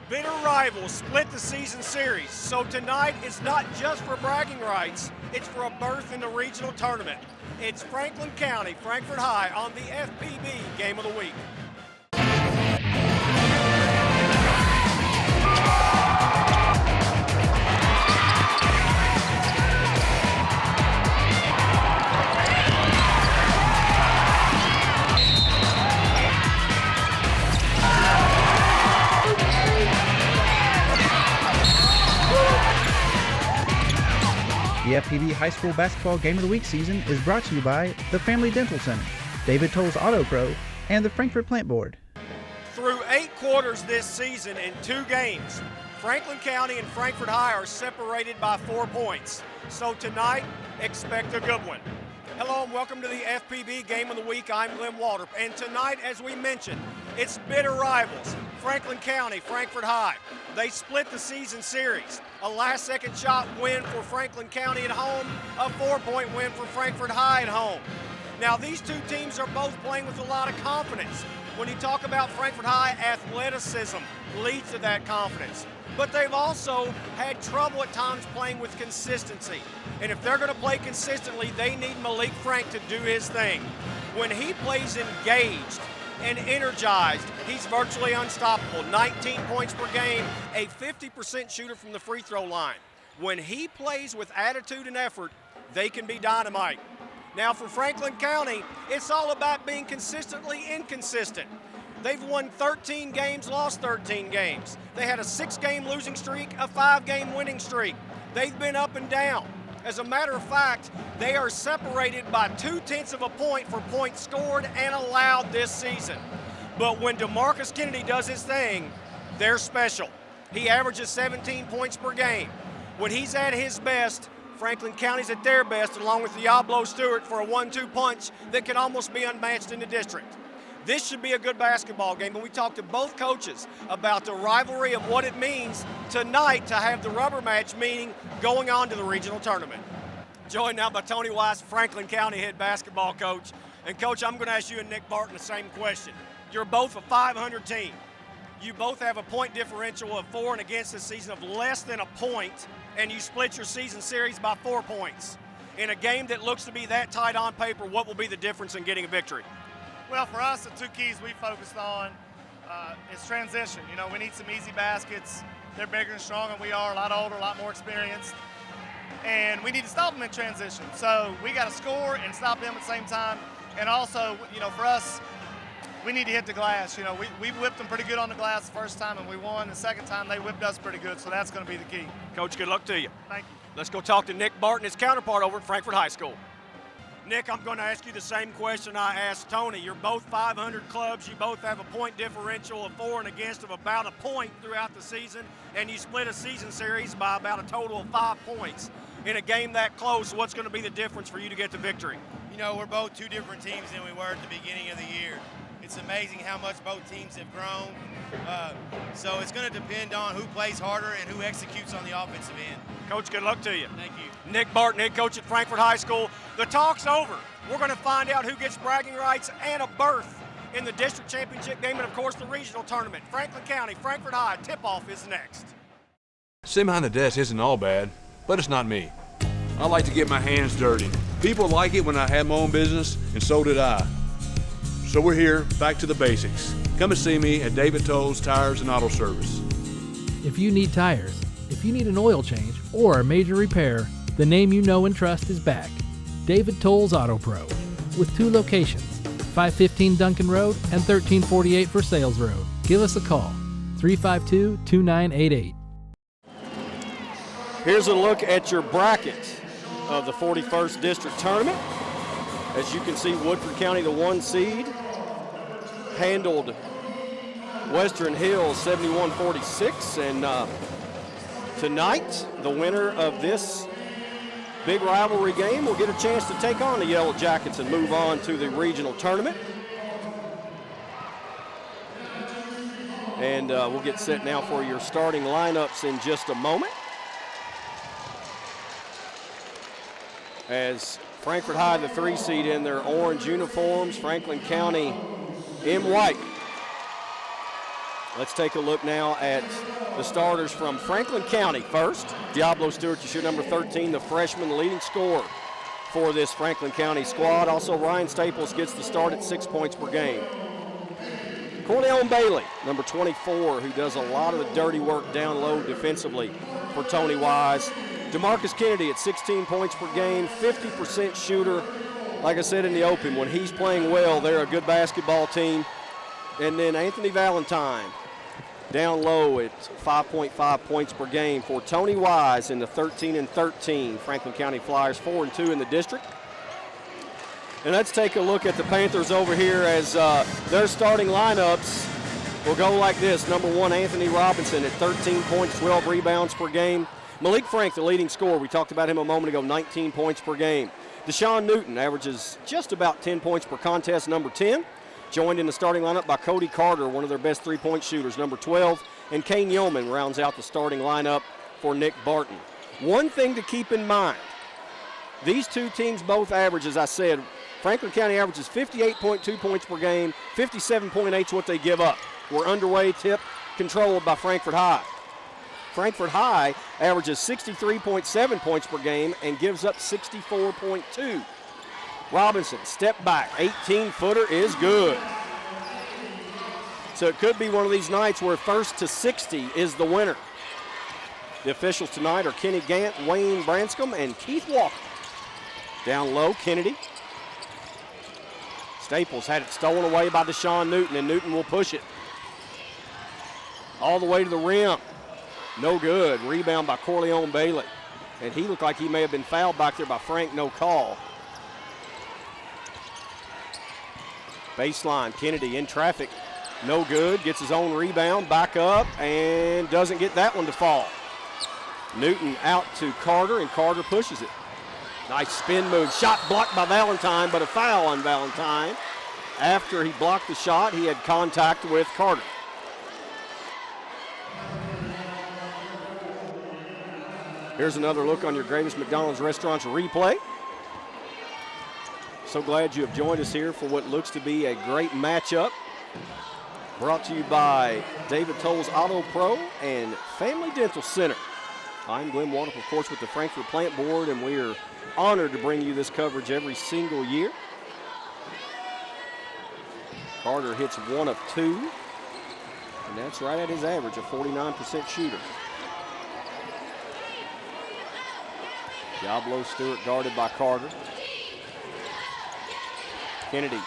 Bitter rivals split the season series, so tonight is not just for bragging rights, it's for a berth in the regional tournament. It's Franklin County, Frankfort High on the FPB Game of the Week. The FPB High School Basketball Game of the Week season is brought to you by the Family Dental Center, David Toll's Auto Pro, and the Frankfort Plant Board. Through 8 quarters this season in 2 games, Franklin County and Frankfort High are separated by 4 points. So tonight, expect a good one. Hello and welcome to the FPB Game of the Week. I'm Glenn Waltrip, and tonight, as we mentioned, it's bitter rivals. Franklin County, Frankfort High. They split the season series. A last-second shot win for Franklin County at home, a 4-point win for Frankfort High at home. Now, these 2 teams are both playing with a lot of confidence. When you talk about Frankfort High, athleticism leads to that confidence. But they've also had trouble at times playing with consistency. And if they're going to play consistently, they need Malik Frank to do his thing. When he plays engaged and energized, he's virtually unstoppable. 19 points per game, a 50% shooter from the free throw line. When he plays with attitude and effort, they can be dynamite. Now for Franklin County, it's all about being consistently inconsistent. They've won 13 games, lost 13 games. They had a 6-game losing streak, a 5-game winning streak. They've been up and down. As a matter of fact, they are separated by 0.2 of a point for points scored and allowed this season. But when DeMarcus Kennedy does his thing, they're special. He averages 17 points per game. When he's at his best, Franklin County's at their best, along with Diablo Stewart for a 1-2 punch that can almost be unmatched in the district. This should be a good basketball game, and we talked to both coaches about the rivalry and what it means tonight to have the rubber match, meaning going on to the regional tournament. Joined now by Tony Weiss, Franklin County head basketball coach. And Coach, I'm going to ask you and Nick Barton the same question. You're both a 500 team. You both have a point differential of 4 and against this season of less than a point, and you split your season series by 4 points. In a game that looks to be that tight on paper, what will be the difference in getting a victory? Well, for us, the 2 keys we focused on is transition. You know, we need some easy baskets. They're bigger and stronger than we are, a lot older, a lot more experienced. And we need to stop them in transition. So we got to score and stop them at the same time. And also, you know, for us, we need to hit the glass. You know, we whipped them pretty good on the glass the first time and we won. The second time, they whipped us pretty good, so that's going to be the key. Coach, good luck to you. Thank you. Let's go talk to Nick Barton, his counterpart over at Frankfort High School. Nick, I'm going to ask you the same question I asked Tony. You're both 500 clubs. You both have a point differential of 4 and against of about a point throughout the season, and you split a season series by about a total of 5 points. In a game that close, what's going to be the difference for you to get the victory? You know, we're both 2 different teams than we were at the beginning of the year. It's amazing how much both teams have grown. So it's going to depend on who plays harder and who executes on the offensive end. Coach, good luck to you. Thank you. Nick Barton, head coach at Frankfort High School. The talk's over. We're going to find out who gets bragging rights and a berth in the district championship game and, of course, the regional tournament. Franklin County, Frankfort High, tip-off is next. Sitting behind the desk isn't all bad, but it's not me. I like to get my hands dirty. People like it when I had my own business, and so did I. So we're here, back to the basics. Come and see me at David Toll's Tires and Auto Service. If you need tires, if you need an oil change, or a major repair, the name you know and trust is back. David Toll's Auto Pro, with 2 locations, 515 Duncan Road and 1348 Versailles Road. Give us a call, 352-2988. Here's a look at your bracket of the 41st District Tournament. As you can see, Woodford County, the 1 seed, handled Western Hills 71-46, and tonight, the winner of this big rivalry game will get a chance to take on the Yellow Jackets and move on to the regional tournament. And we'll get set now for your starting lineups in just a moment. As Frankfort High, the 3 seed, in their orange uniforms, Franklin County in white. Let's take a look now at the starters from Franklin County. First, Diablo Stewart, you see number 13, the freshman, the leading scorer for this Franklin County squad. Also, Ryan Staples gets the start at 6 points per game. Corleone Bailey, number 24, who does a lot of the dirty work down low defensively for Tony Wise. DeMarcus Kennedy at 16 points per game, 50% shooter. Like I said in the open, when he's playing well, they're a good basketball team. And then Anthony Valentine down low at 5.5 points per game for Tony Wise in the 13-13. Franklin County Flyers 4-2 in the district. And let's take a look at the Panthers over here as their starting lineups will go like this. Number 1, Anthony Robinson at 13 points, 12 rebounds per game. Malik Frank, the leading scorer. We talked about him a moment ago, 19 points per game. Deshaun Newton averages just about 10 points per contest, number 10. Joined in the starting lineup by Cody Carter, one of their best three-point shooters, number 12. And Kane Yeoman rounds out the starting lineup for Nick Barton. One thing to keep in mind, these two teams both average, as I said, Franklin County averages 58.2 points per game, 57.8 is what they give up. We're underway, tip, controlled by Frankfort High. Frankfort High averages 63.7 points per game and gives up 64.2. Robinson, step back, 18-footer is good. So it could be one of these nights where first to 60 is the winner. The officials tonight are Kenny Gant, Wayne Branscombe, and Keith Walker. Down low, Kennedy. Staples had it stolen away by Deshaun Newton, and Newton will push it all the way to the rim. No good. Rebound by Corleone Bailey. And he looked like he may have been fouled back there by Frank, no call. Baseline, Kennedy in traffic. No good. Gets his own rebound, back up, and doesn't get that one to fall. Newton out to Carter, and Carter pushes it. Nice spin move. Shot blocked by Valentine, but a foul on Valentine. After he blocked the shot, he had contact with Carter. Here's another look on your Gravis McDonald's Restaurants replay. So glad you have joined us here for what looks to be a great matchup. Brought to you by David Tolles Auto Pro and Family Dental Center. I'm Glenn Waddle, of course, with the Frankfort Plant Board, and we are honored to bring you this coverage every single year. Carter hits 1 of 2, and that's right at his average, a 49% shooter. Diablo Stewart guarded by Carter. Kennedy,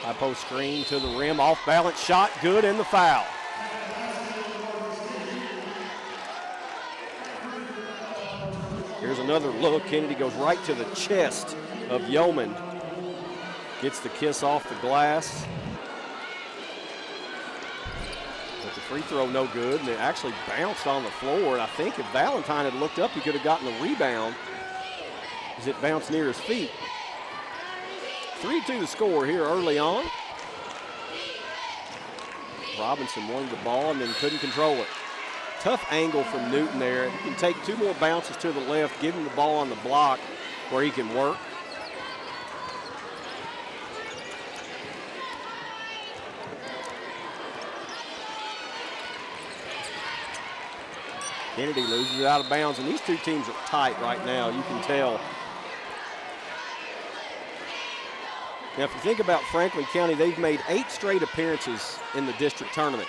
high post screen to the rim, off balance shot, good, and the foul. Here's another look. Kennedy goes right to the chest of Yeoman. Gets the kiss off the glass. But the free throw no good, and it actually bounced on the floor. And I think if Valentine had looked up, he could have gotten the rebound as it bounced near his feet. 3-2 the score here early on. Robinson wanted the ball and then couldn't control it. Tough angle from Newton there. He can take 2 more bounces to the left, give him the ball on the block where he can work. Kennedy loses it out of bounds, and these two teams are tight right now, you can tell. Now, if you think about Franklin County, they've made 8 straight appearances in the district tournament.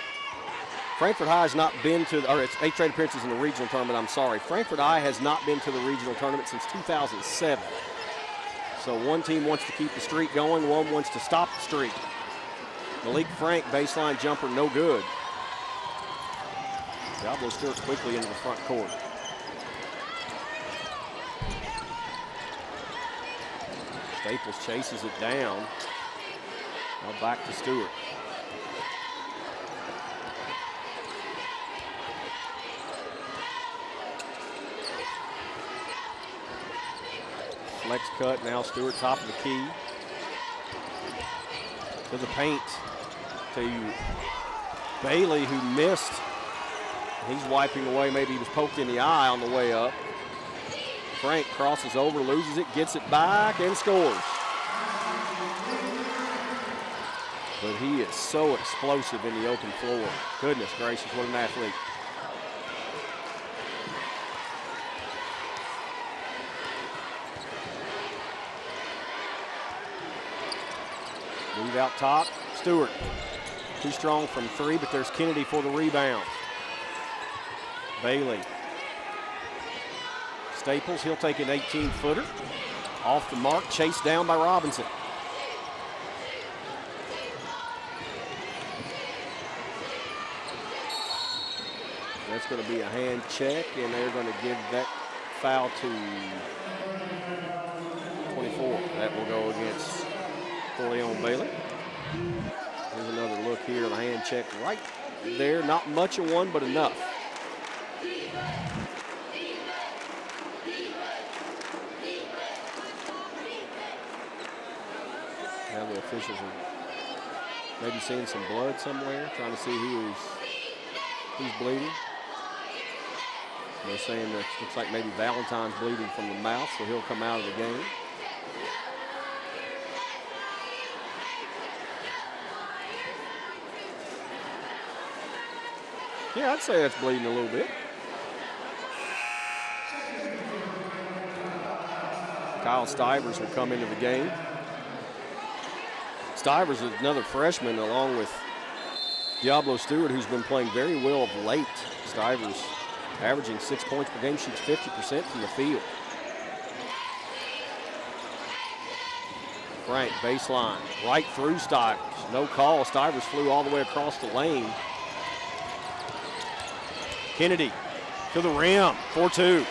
Frankfort High has not been to, or it's 8 straight appearances in the regional tournament, I'm sorry. Frankfort High has not been to the regional tournament since 2007. So one team wants to keep the streak going, one wants to stop the streak. Malik Frank, baseline jumper, no good. Diablo Stewart's quickly into the front court. Staples chases it down. Now back to Stewart. Flex cut, now Stewart top of the key. To the paint to Bailey, who missed. He's wiping away, maybe he was poked in the eye on the way up. Frank crosses over, loses it, gets it back, and scores. But he is so explosive in the open floor. Goodness gracious, what an athlete. Lead out top, Stewart. Too strong from three, but there's Kennedy for the rebound. Bailey. Staples, he'll take an 18-footer. Off the mark, chased down by Robinson. That's going to be a hand check, and they're going to give that foul to 24. That will go against Corleone Bailey. Here's another look here, the hand check right there. Not much of one, but enough. Now the officials are maybe seeing some blood somewhere, trying to see who's bleeding. They're saying that looks like maybe Valentine's bleeding from the mouth, so he'll come out of the game. Yeah, I'd say that's bleeding a little bit. Kyle Stivers will come into the game. Stivers is another freshman along with Diablo Stewart, who's been playing very well of late. Stivers averaging 6 points per game, shoots 50% from the field. Frank, baseline, right through Stivers. No call. Stivers flew all the way across the lane. Kennedy to the rim, 4-2.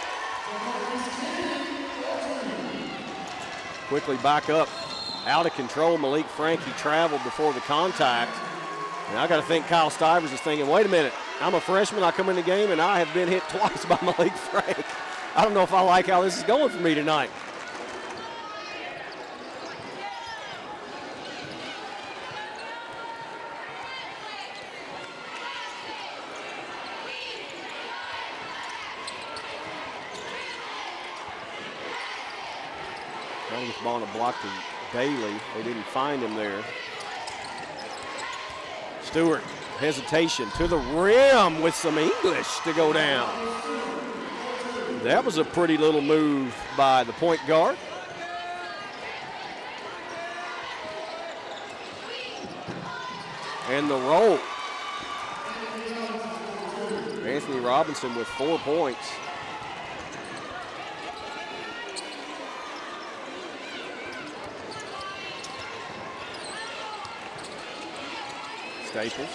Quickly back up, out of control. Malik Frank, he traveled before the contact. And I got to think Kyle Stivers is thinking, wait a minute, I'm a freshman, I come in the game, and I have been hit twice by Malik Frank. I don't know if I like how this is going for me tonight. Longest ball on a block to Bailey. They didn't find him there. Stewart, hesitation to the rim with some English to go down. That was a pretty little move by the point guard. And the roll. Anthony Robinson with 4 points. Staples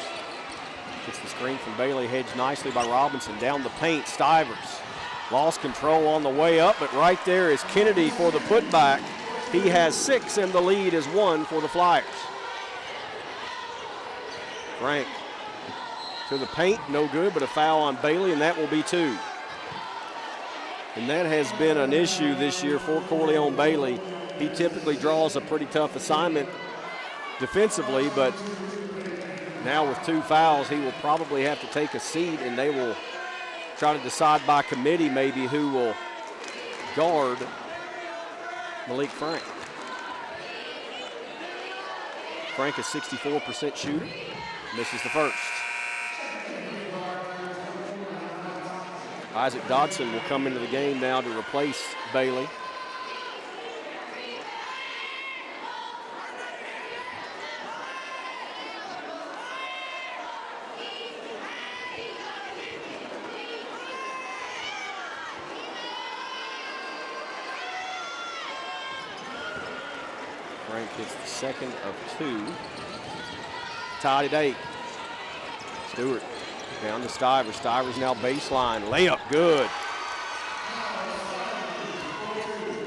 gets the screen from Bailey, hedged nicely by Robinson. Down the paint, Stivers lost control on the way up, but right there is Kennedy for the putback. He has 6 and the lead is 1 for the Flyers. Frank to the paint, no good, but a foul on Bailey, and that will be 2. And that has been an issue this year for Corleone Bailey. He typically draws a pretty tough assignment defensively, but now with 2 fouls, he will probably have to take a seat, and they will try to decide by committee maybe who will guard Malik Frank. Frank is 64% shooter, misses the first. Isaac Dodson will come into the game now to replace Bailey. Frank gets the second of 2. Tied at 8. Stewart down to Stivers. Stivers now baseline. Layup good.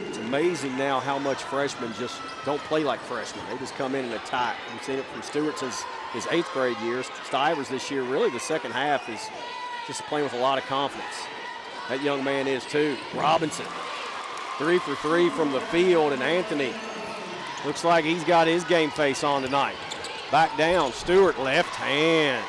It's amazing now how much freshmen just don't play like freshmen. They just come in and attack. We've seen it from Stewart since his 8th grade years. Stivers this year, really the second half is just playing with a lot of confidence. That young man is too. Robinson, 3 for 3 from the field, and Anthony looks like he's got his game face on tonight. Back down, Stewart, left hand.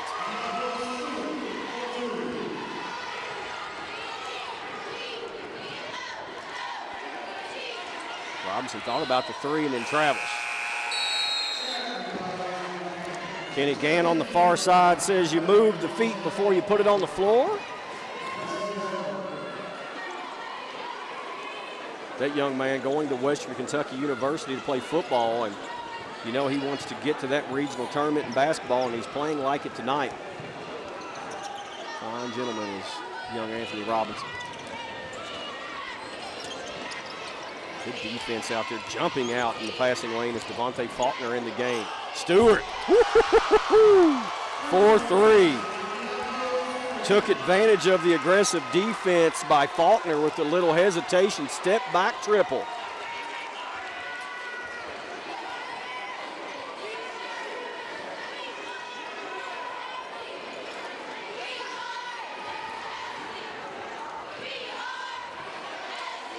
Robinson thought about the 3 and then travels. Kenny Gann on the far side says you move the feet before you put it on the floor. That young man going to Western Kentucky University to play football, and you know he wants to get to that regional tournament in basketball, and he's playing like it tonight. Fine gentleman is young Anthony Robinson. Good defense out there, jumping out in the passing lane is Devontae Faulkner in the game. Stewart, 4-3. Took advantage of the aggressive defense by Faulkner with a little hesitation, step back triple.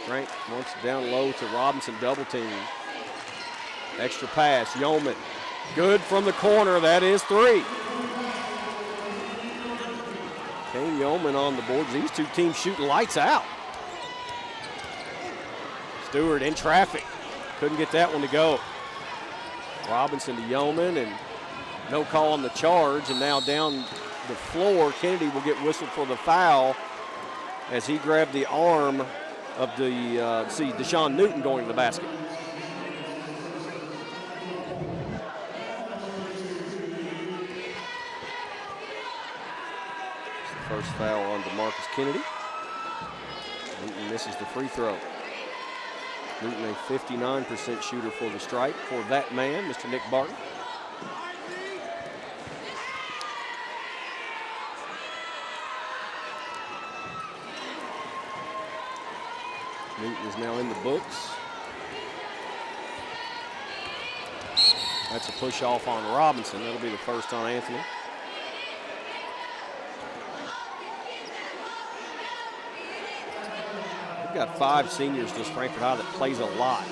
Frank wants it down low to Robinson, double team. Extra pass, Yeoman. Good from the corner, that is 3. Kane Yeoman on the boards. These two teams shooting lights out. Stewart in traffic. Couldn't get that one to go. Robinson to Yeoman, and no call on the charge, and now down the floor, Kennedy will get whistled for the foul as he grabbed the arm of the, Deshaun Newton going to the basket. First foul on DeMarcus Kennedy. Newton misses the free throw. Newton a 59% shooter for the Stripe. For that man, Mr. Nick Barton. Newton is now in the books. That's a push off on Robinson. That'll be the first on Anthony. We've got 5 seniors this Frankfort High that plays a lot.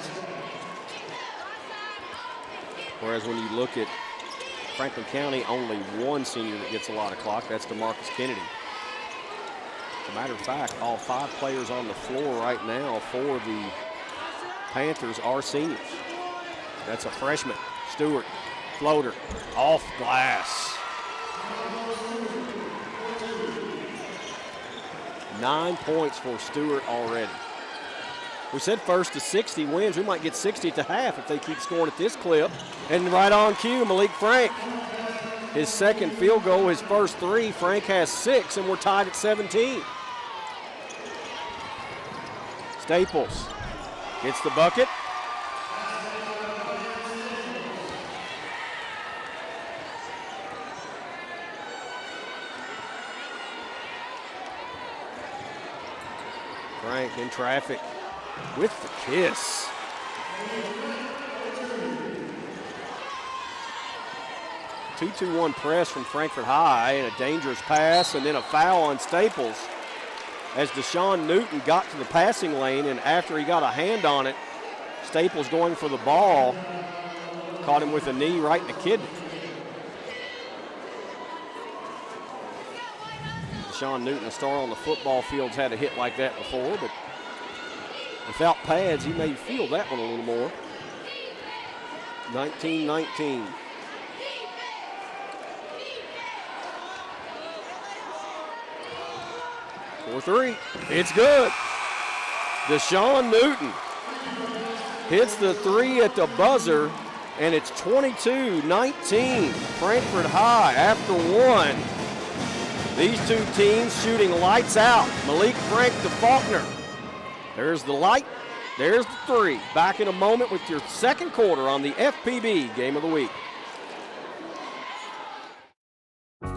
Whereas when you look at Franklin County, only 1 senior that gets a lot of clock. That's DeMarcus Kennedy. As a matter of fact, all 5 players on the floor right now for the Panthers are seniors. That's a freshman. Stewart, floater, off glass. 9 points for Stewart already. We said first to 60 wins. We might get 60 at the half if they keep scoring at this clip. And right on cue, Malik Frank. His second field goal, his first 3. Frank has 6, and we're tied at 17. Staples gets the bucket. Frank in traffic with the kiss. Two-2-1 press from Frankfort High, and a dangerous pass, and then a foul on Staples as Deshaun Newton got to the passing lane, and after he got a hand on it, Staples going for the ball, caught him with a knee right in the kidney. Deshaun Newton, a star on the football field, had a hit like that before, but without pads, he may feel that one a little more. 19-19. For 3, it's good. Deshaun Newton hits the 3 at the buzzer, and it's 22-19. Frankfort High after 1. These two teams shooting lights out. Malik Frank to Faulkner. There's the light, there's the 3. Back in a moment with your second quarter on the FPB Game of the Week.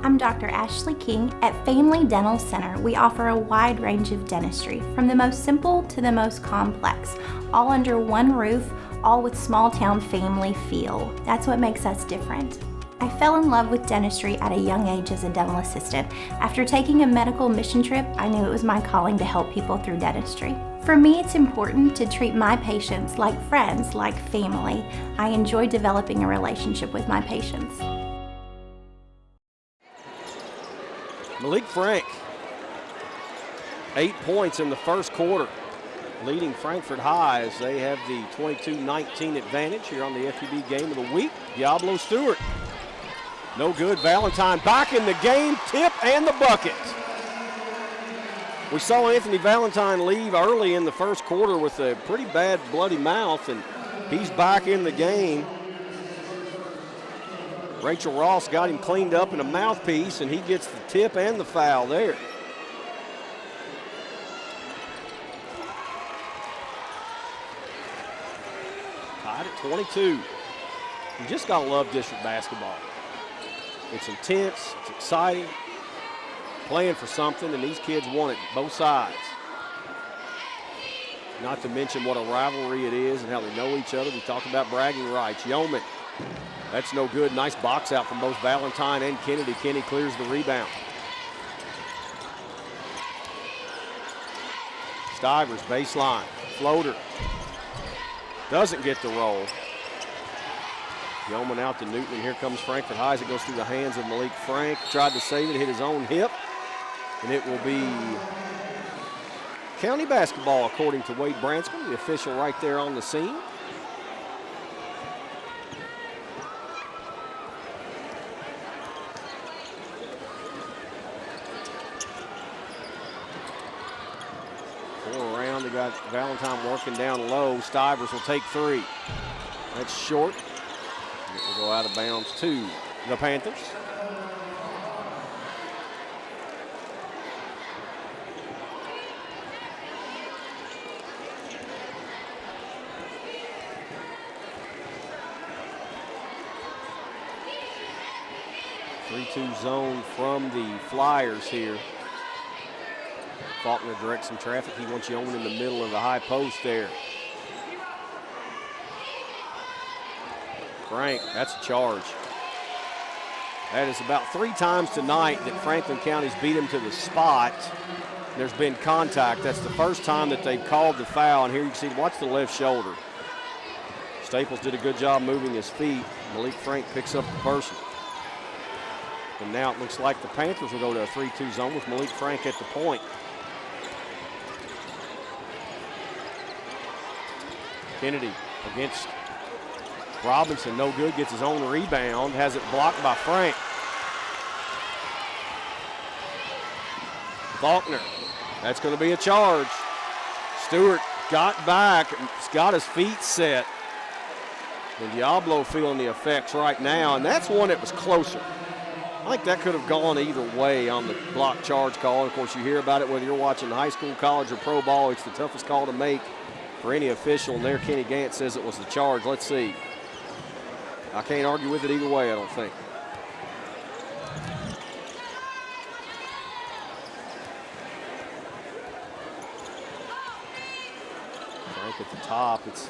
I'm Dr. Ashley King. At Family Dental Center, we offer a wide range of dentistry, from the most simple to the most complex, all under one roof, all with small town family feel. That's what makes us different. I fell in love with dentistry at a young age as a dental assistant. After taking a medical mission trip, I knew it was my calling to help people through dentistry. For me, it's important to treat my patients like friends, like family. I enjoy developing a relationship with my patients. Malik Frank, 8 points in the first quarter, leading Frankfort High as they have the 22-19 advantage here on the FPB Game of the Week. Diablo Stewart No good. Valentine back in the game, tip and the bucket. We saw Anthony Valentine leave early in the first quarter with a pretty bad bloody mouth, and he's back in the game. Rachel Ross got him cleaned up in a mouthpiece, and he gets the tip and the foul there. Tied at 22. You just gotta love district basketball. It's intense, it's exciting, playing for something, and these kids want it both sides. Not to mention what a rivalry it is and how they know each other. We talked about bragging rights. Yeoman, that's no good. Nice box out from both Valentine and Kennedy. Kenny clears the rebound. Stivers, baseline, floater. Doesn't get the roll. Yeoman out to Newton, and here comes Frankfort High as it goes through the hands of Malik Frank. Tried to save it, hit his own hip, and it will be county basketball according to Wade Branscombe, the official right there on the scene. Around, they got Valentine working down low. Stivers will take three. That's short. It will go out of bounds to the Panthers. Three-two zone from the Flyers here. Faulkner directs some traffic. He wants Yeoman in the middle of the high post there. Frank, that's a charge. That is about 3 times tonight that Franklin County's beat him to the spot. There's been contact. That's the first time that they've called the foul, and here you can see, watch the left shoulder. Staples did a good job moving his feet. Malik Frank picks up the person. And now it looks like the Panthers will go to a 3-2 zone with Malik Frank at the point. Kennedy against Robinson, no good, gets his own rebound, has it blocked by Frank. Faulkner, that's going to be a charge. Stewart got back, got his feet set. And Diablo feeling the effects right now, and that's one that was closer. I think that could have gone either way on the block charge call. Of course, you hear about it whether you're watching high school, college, or pro ball. It's the toughest call to make for any official, and there Kenny Gant says it was the charge. Let's see. I can't argue with it either way, I don't think. Frank at the top. It's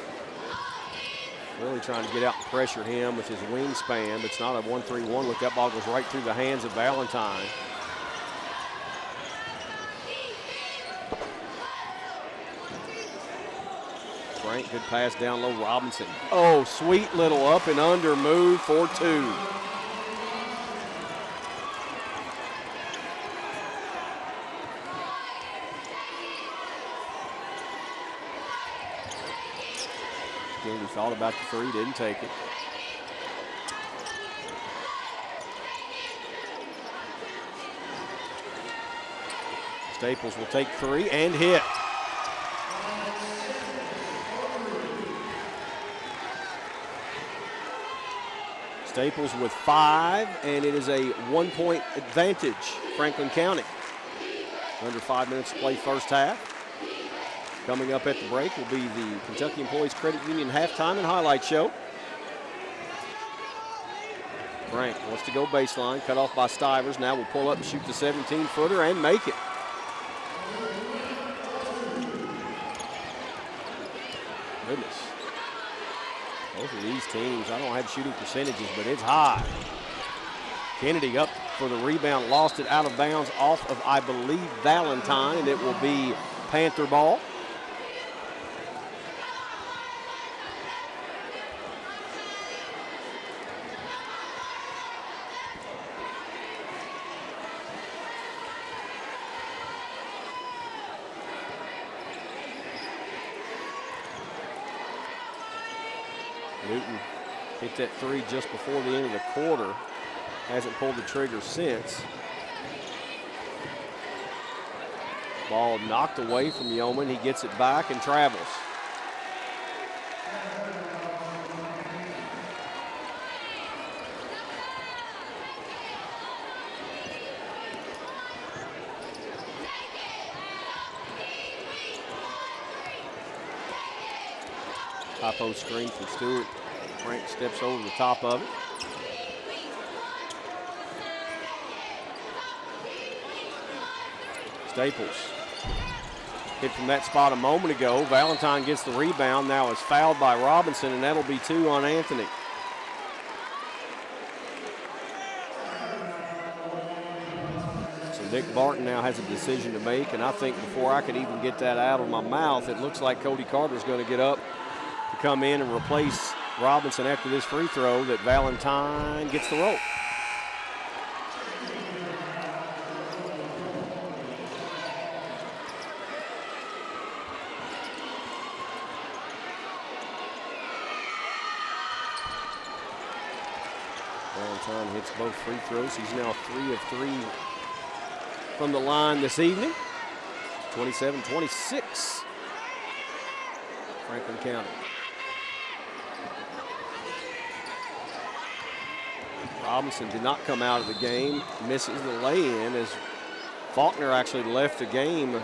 really trying to get out and pressure him with his wingspan, but it's not a 1-3-1 look. That ball goes right through the hands of Valentine. Frank, good pass down low. Robinson. Oh, sweet little up and under move for 2. Kennedy thought about the 3, didn't take it. Staples will take 3 and hit. Staples with 5, and it is a 1-point advantage, Franklin County. Under 5 minutes to play first half. Coming up at the break will be the Kentucky Employees Credit Union halftime and highlight show. Frank wants to go baseline, cut off by Stivers. Now will pull up and shoot the 17-footer and make it. Goodness. Both of these teams, I don't have shooting percentages, but it's high. Kennedy up for the rebound, lost it out of bounds off of, I believe, Valentine, and it will be Panther ball. Newton hit that 3 just before the end of the quarter. Hasn't pulled the trigger since. Ball knocked away from Yeoman. He gets it back and travels. High post screen from Stewart. Frank steps over the top of it. Staples hit from that spot a moment ago. Valentine gets the rebound. Now is fouled by Robinson, and that'll be 2 on Anthony. So Nick Barton now has a decision to make, and I think before I could even get that out of my mouth, it looks like Cody Carter's going to get up to come in and replace Robinson after this free throw, that Valentine gets the rope. Valentine hits both free throws. He's now 3 of 3 from the line this evening. 27-26, Franklin County. Robinson did not come out of the game, misses the lay-in as Faulkner actually left the game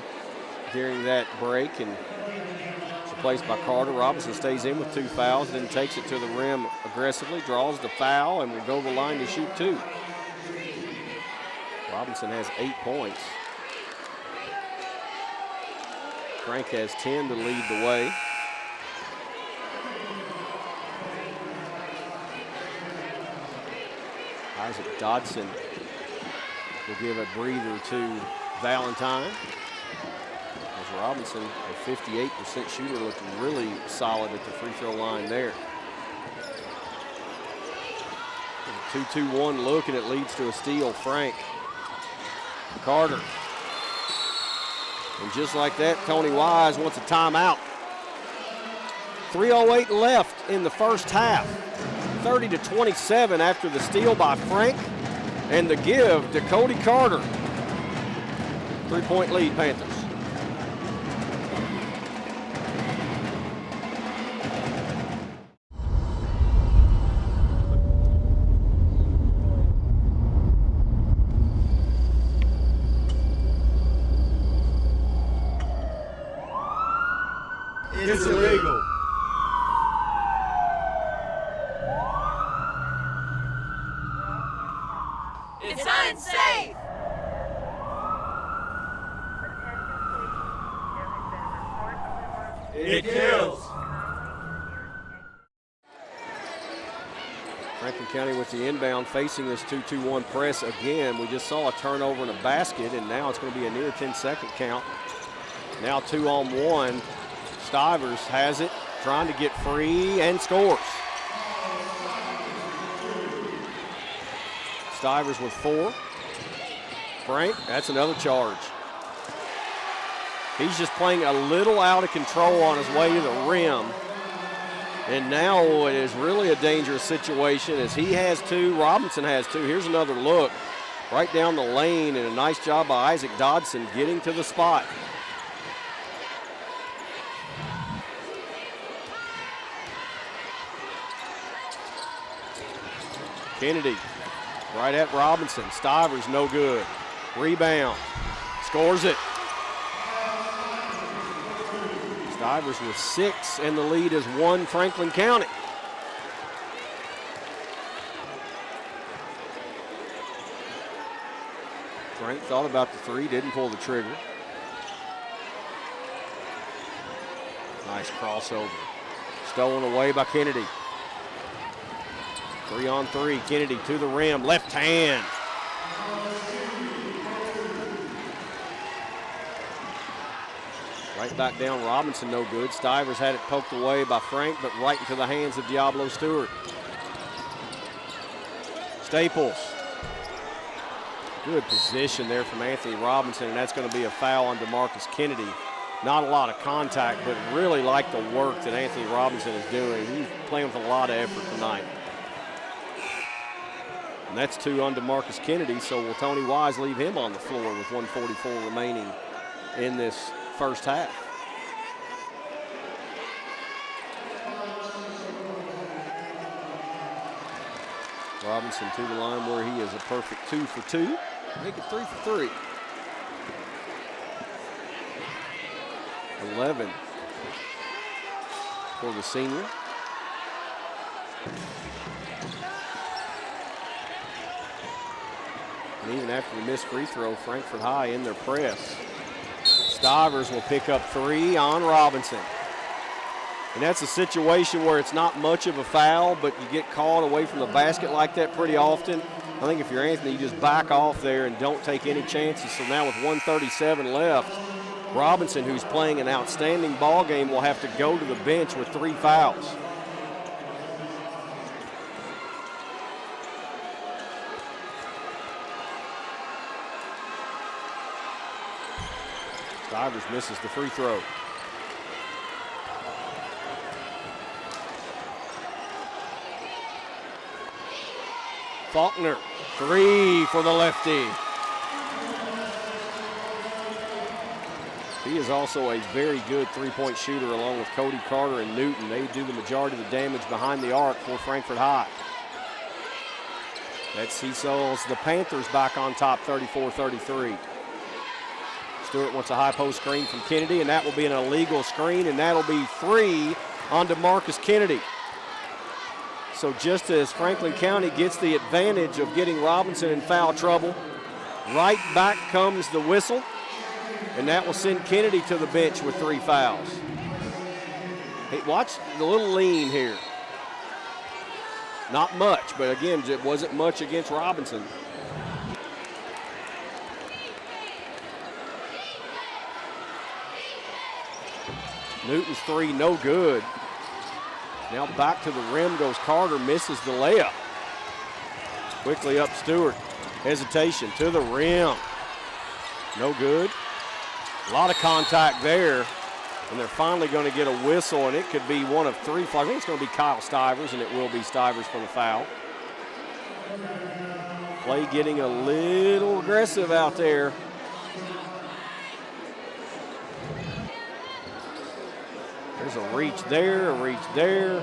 during that break and was replaced by Carter. Robinson stays in with 2 fouls, then takes it to the rim aggressively, draws the foul, and will go to the line to shoot 2. Robinson has 8 points. Frank has 10 to lead the way. Isaac Dodson will give a breather to Valentine. As Robinson, a 58% shooter, looking really solid at the free throw line there. 2-2-1 look, and it leads to a steal. Frank. Carter. And just like that, Tony Wise wants a timeout. 3:08 left in the first half. 30-27 after the steal by Frank, and the give to Cody Carter. 3-point lead, Panthers. It's illegal. It's unsafe. It kills. Franklin County with the inbound, facing this 2-2-1 press again. We just saw a turnover and a basket, and now it's going to be a near 10-second count. Now 2-on-1. Stivers has it, trying to get free, and scores. Stivers with 4. Frank, that's another charge. He's just playing a little out of control on his way to the rim. And now it is really a dangerous situation as he has 2, Robinson has 2. Here's another look right down the lane, and a nice job by Isaac Dodson getting to the spot. Kennedy right at Robinson. Stivers no good. Rebound. Scores it. Stivers with 6, and the lead is 1 Franklin County. Frank thought about the 3, didn't pull the trigger. Nice crossover. Stolen away by Kennedy. 3-on-3, Kennedy to the rim, left hand. Right back down, Robinson no good. Stivers had it poked away by Frank, but right into the hands of Diablo Stewart. Staples. Good position there from Anthony Robinson, and that's going to be a foul on DeMarcus Kennedy. Not a lot of contact, but really like the work that Anthony Robinson is doing. He's playing with a lot of effort tonight. And that's 2 on DeMarcus Kennedy, so will Tony Wise leave him on the floor with 1:44 remaining in this first half. Robinson to the line where he is a perfect 2 for 2. Make it 3 for 3. 11 for the senior. And even after the missed free throw, Frankfort High in their press. Stivers will pick up 3 on Robinson. And that's a situation where it's not much of a foul, but you get caught away from the basket like that pretty often. I think if you're Anthony, you just back off there and don't take any chances. So now with 1:37 left, Robinson, who's playing an outstanding ball game, will have to go to the bench with 3 fouls. Stivers misses the free throw. Faulkner, 3 for the lefty. He is also a very good three-point shooter along with Cody Carter and Newton. They do the majority of the damage behind the arc for Frankfort High. That seesaws the Panthers back on top 34-33. Stewart wants a high post screen from Kennedy, and that will be an illegal screen, and that'll be 3 on DeMarcus Kennedy. So just as Franklin County gets the advantage of getting Robinson in foul trouble, right back comes the whistle, and that will send Kennedy to the bench with 3 fouls. Hey, watch the little lean here. Not much, but again, it wasn't much against Robinson. Newton's 3, no good. Now back to the rim goes Carter, misses the layup. Quickly up Stewart, hesitation to the rim. No good. A lot of contact there, and they're finally going to get a whistle, and it could be one of 3 flags. I think it's going to be Kyle Stivers, and it will be Stivers for the foul. Play getting a little aggressive out there. There's a reach there, a reach there.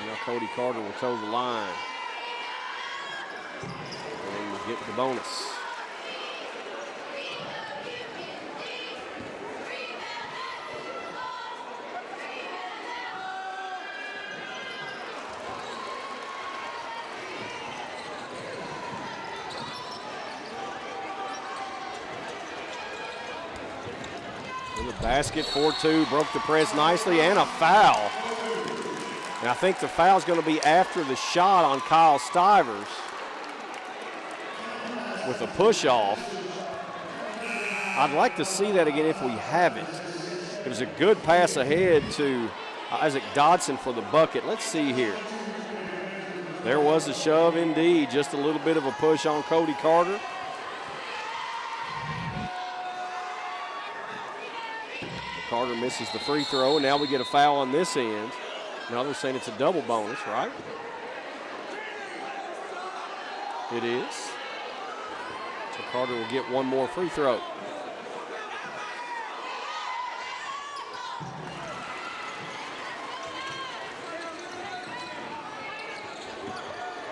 Now Cody Carter will toe the line. And we'll get the bonus. Basket 4-2, broke the press nicely, and a foul. And I think the foul's going to be after the shot on Kyle Stivers with a push-off. I'd like to see that again if we have it. It was a good pass ahead to Isaac Dodson for the bucket. Let's see here. There was a shove indeed, just a little bit of a push on Cody Carter. Carter misses the free throw, and now we get a foul on this end. Now they're saying it's a double bonus, right? It is. So Carter will get 1 more free throw.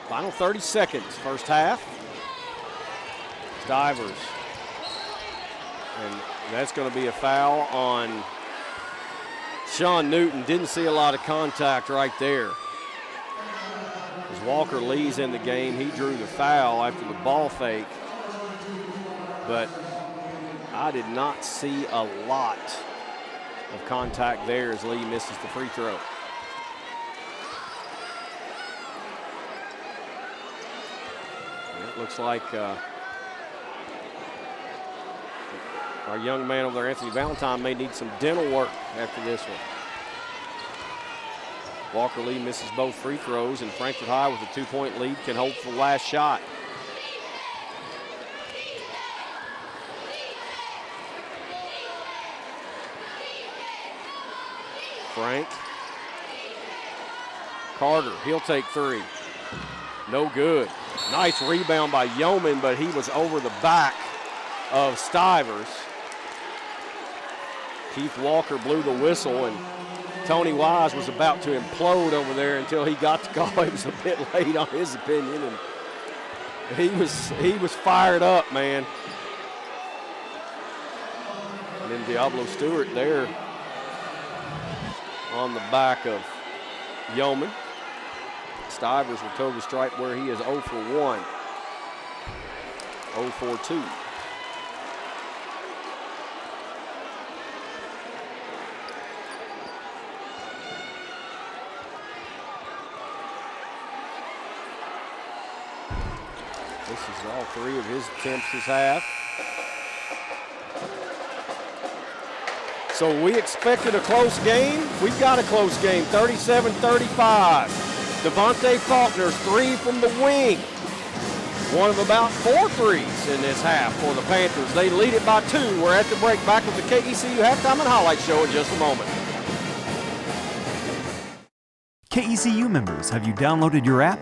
Final 30 seconds, first half. Stivers. And that's going to be a foul on Sean Newton. Didn't see a lot of contact right there. As Walker Lee's in the game, he drew the foul after the ball fake. But I did not see a lot of contact there as Lee misses the free throw. And it looks like our young man over there, Anthony Valentine, may need some dental work after this one. Walker Lee misses both free throws, and Frankfort High with a 2-point lead can hope for the last shot. Frank. Carter, he'll take 3. No good. Nice rebound by Yeoman, but he was over the back of Stivers. Keith Walker blew the whistle, and Tony Wise was about to implode over there until he got the call. He was a bit late on his opinion, and he was fired up, man. And then Diablo Stewart there on the back of Yeoman. Stivers will toe the stripe where he is 0 for 1. 0 for 2. This is all 3 of his attempts this half. So we expected a close game. We've got a close game, 37-35. Devontae Faulkner's 3 from the wing. One of about 4 threes in this half for the Panthers. They lead it by 2. We're at the break. Back with the KECU Halftime and Highlight Show in just a moment. KECU members, have you downloaded your app?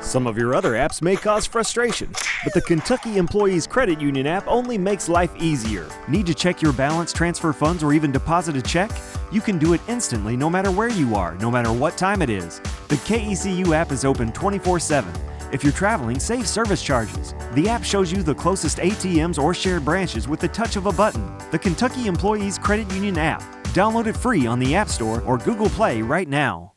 Some of your other apps may cause frustration, but the Kentucky Employees Credit Union app only makes life easier. Need to check your balance, transfer funds, or even deposit a check? You can do it instantly no matter where you are, no matter what time it is. The KECU app is open 24/7. If you're traveling, save service charges. The app shows you the closest ATMs or shared branches with the touch of a button. The Kentucky Employees Credit Union app. Download it free on the App Store or Google Play right now.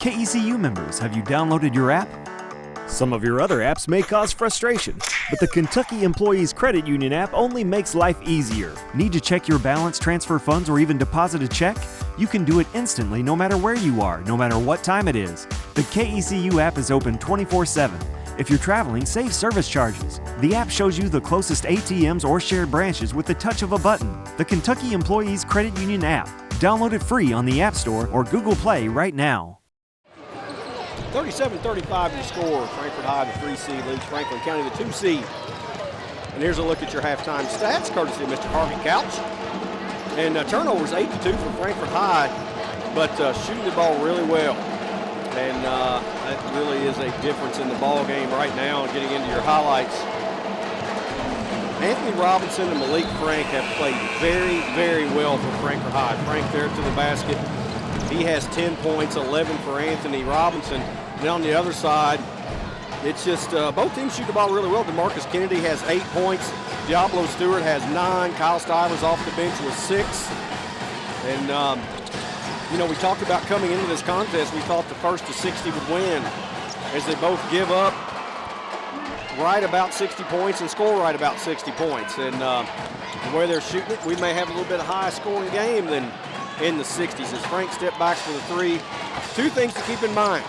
KECU members, have you downloaded your app? Some of your other apps may cause frustration, but the Kentucky Employees Credit Union app only makes life easier. Need to check your balance, transfer funds, or even deposit a check? You can do it instantly no matter where you are, no matter what time it is. The KECU app is open 24/7. If you're traveling, save service charges. The app shows you the closest ATMs or shared branches with the touch of a button. The Kentucky Employees Credit Union app. Download it free on the App Store or Google Play right now. 37-35 to score. Frankfort High, the 3 seed, leads Franklin County, the 2 seed. And here's a look at your halftime stats, courtesy of Mr. Harvey Couch. And turnovers 8-2 for Frankfort High, but shooting the ball really well. And that really is a difference in the ball game right now. Getting into your highlights, Anthony Robinson and Malik Frank have played very, very well for Frankfort High. Frank there to the basket. He has 10 points, 11 for Anthony Robinson. And on the other side, it's just both teams shoot the ball really well. DeMarcus Kennedy has 8 points. Diablo Stewart has 9. Kyle Stivers off the bench with 6. And, you know, we talked about coming into this contest, we thought the first to 60 would win, as they both give up right about 60 points and score right about 60 points. And the way they're shooting it, we may have a little bit higher scoring game than in the 60s. As Frank step backs for the 3, 2 things to keep in mind.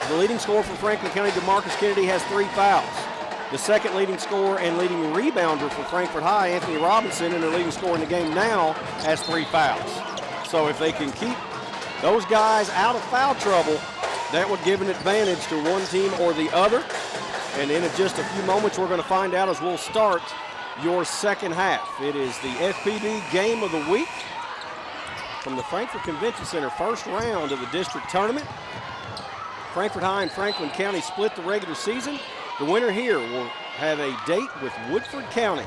The leading scorer for Franklin County, DeMarcus Kennedy, has 3 fouls. The second leading scorer and leading rebounder for Frankfort High, Anthony Robinson, and their leading scorer in the game now, has 3 fouls. So if they can keep those guys out of foul trouble, that would give an advantage to one team or the other. And in just a few moments, we're going to find out as we'll start your second half. It is the FPB Game of the Week from the Frankfort Convention Center, first round of the district tournament. Frankfort High and Franklin County split the regular season. The winner here will have a date with Woodford County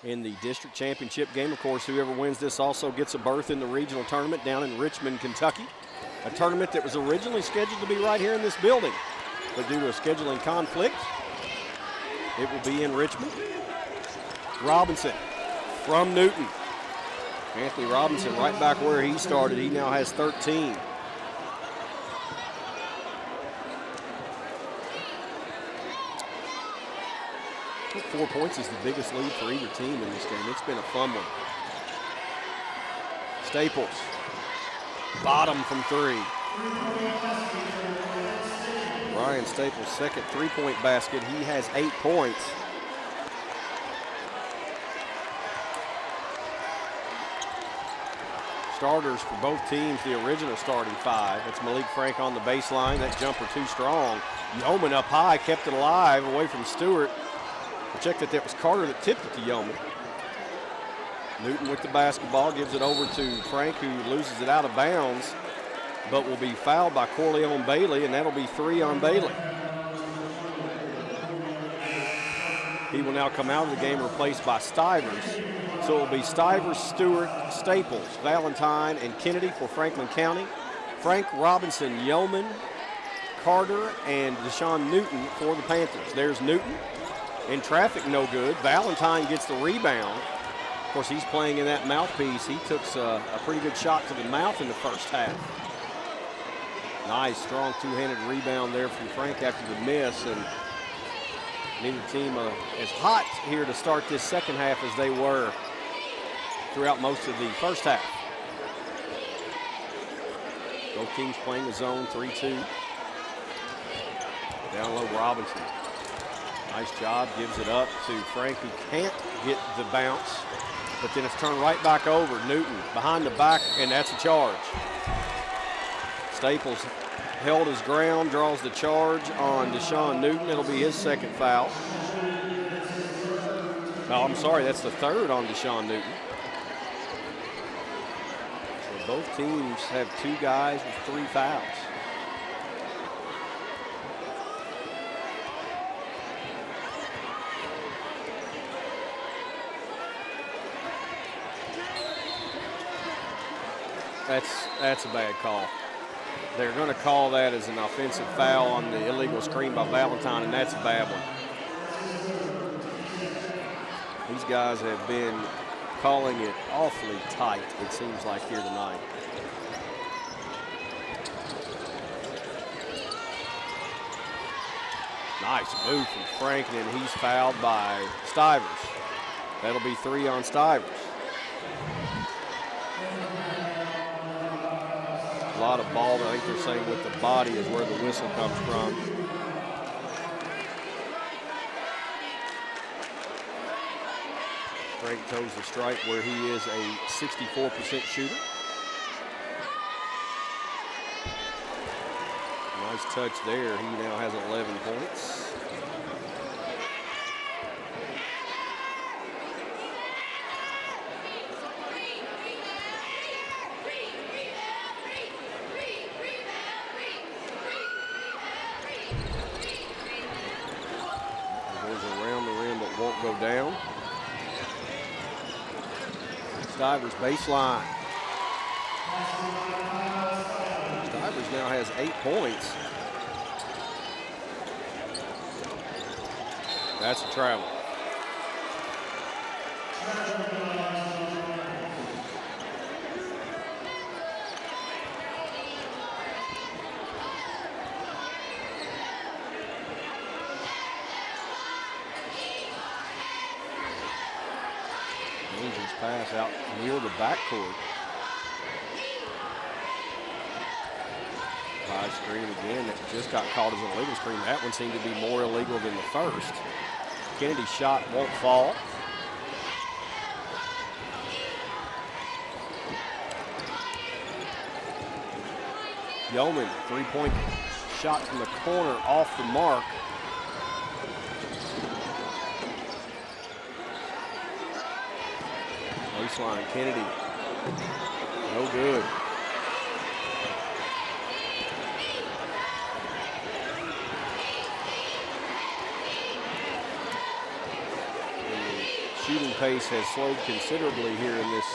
in the district championship game. Of course, whoever wins this also gets a berth in the regional tournament down in Richmond, Kentucky. A tournament that was originally scheduled to be right here in this building, but due to a scheduling conflict, it will be in Richmond. Robinson from Newton. Anthony Robinson right back where he started. He now has 13. I think 4 points is the biggest lead for either team in this game. It's been a fun one. Staples, bottom from 3. Ryan Staples' second 3-point basket. He has 8 points. Starters for both teams, the original starting 5. It's Malik Frank on the baseline. That jumper too strong. Yeoman up high, kept it alive away from Stewart. Check that was Carter that tipped it to Yeoman. Newton with the basketball, gives it over to Frank, who loses it out of bounds, but will be fouled by Corleone Bailey, and that'll be 3 on Bailey. He will now come out of the game replaced by Stivers. So it will be Stivers, Stewart, Staples, Valentine, and Kennedy for Franklin County. Frank, Robinson, Yeoman, Carter, and Deshaun Newton for the Panthers. There's Newton. In traffic, no good. Valentine gets the rebound. Of course, he's playing in that mouthpiece. He took a pretty good shot to the mouth in the first half. Nice, strong two-handed rebound there from Frank after the miss. And neither team is hot here to start this second half as they were throughout most of the first half. Both teams playing the zone 3-2. Down low, Robinson. Nice job, gives it up to Frank, who can't get the bounce, but then it's turned right back over. Newton behind the back, and that's a charge. Staples held his ground, draws the charge on Deshaun Newton. It'll be his second foul. Oh, I'm sorry, that's the third on Deshaun Newton. So both teams have 2 guys with 3 fouls. That's a bad call. They're going to call that as an offensive foul on the illegal screen by Valentine, and that's a bad one. These guys have been calling it awfully tight, it seems like, here tonight. Nice move from Frank, and he's fouled by Stivers. That'll be 3 on Stivers. A lot of ball, but I think they're saying with the body is where the whistle comes from. Frank toes the strike where he is a 64% shooter. Nice touch there. He now has 11 points. down. Stivers baseline. Stivers now has 8 points. That's a travel. Dangerous pass out near the backcourt. High screen again that just got called as an illegal screen. That one seemed to be more illegal than the first. Kennedy's shot won't fall. Yeoman, three-point shot from the corner off the mark. Baseline, Kennedy, no good. Shooting pace has slowed considerably here in this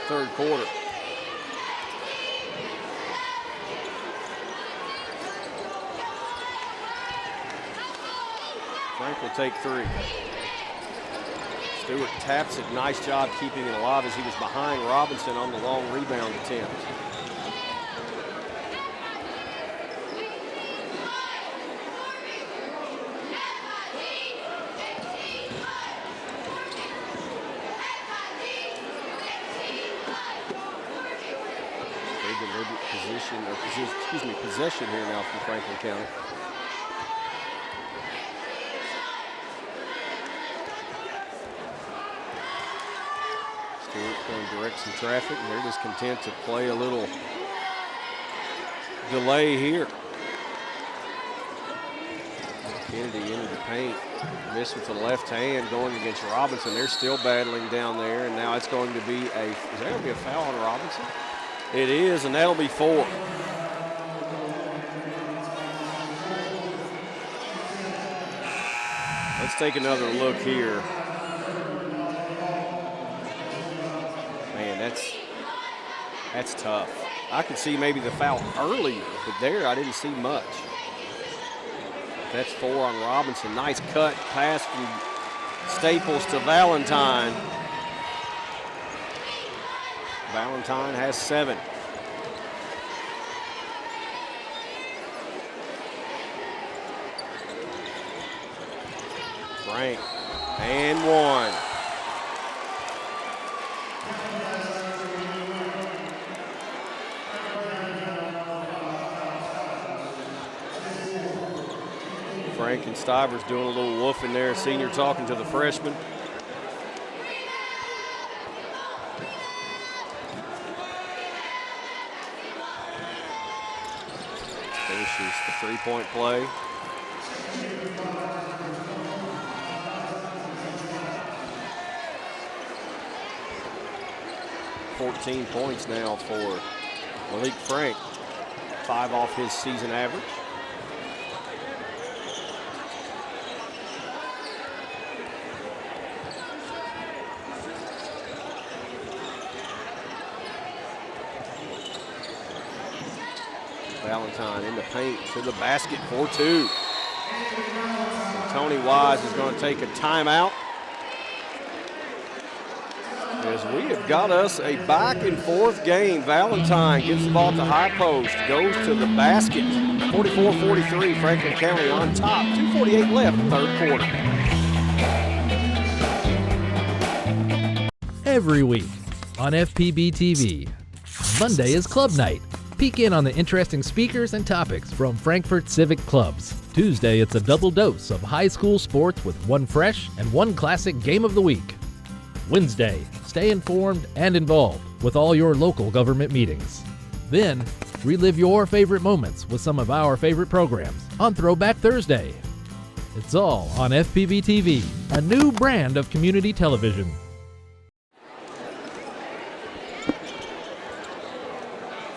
third quarter. Frank will take 3. Stewart taps it. Nice job keeping it alive as he was behind Robinson on the long rebound attempt. Possession here now from Franklin County. Stewart going to direct some traffic, and they're just content to play a little delay here. Kennedy into the paint. Missed with the left hand going against Robinson. They're still battling down there, and now it's going to be is that going to be a foul on Robinson? It is, and that'll be 4. Let's take another look here. Man, that's tough. I could see maybe the foul earlier, but there I didn't see much. That's 4 on Robinson. Nice cut pass from Staples to Valentine. Valentine has 7. Frank, and 1. Frank and Stivers doing a little woofing there. Senior talking to the freshman. Finishes the three-point play. $14 points now for Malik Frank. 5 off his season average. Valentine in the paint to the basket for 2. And Tony Wise is going to take a timeout, as we have got us a back and forth game. Valentine gives the ball to high post, goes to the basket. 44-43, Franklin County on top. 2:48 left, third quarter. Every week on FPB TV, Monday is Club Night. Peek in on the interesting speakers and topics from Frankfort Civic Clubs. Tuesday, it's a double dose of high school sports with one fresh and one classic game of the week. Wednesday, stay informed and involved with all your local government meetings. Then, relive your favorite moments with some of our favorite programs on Throwback Thursday. It's all on FPB TV, a new brand of community television.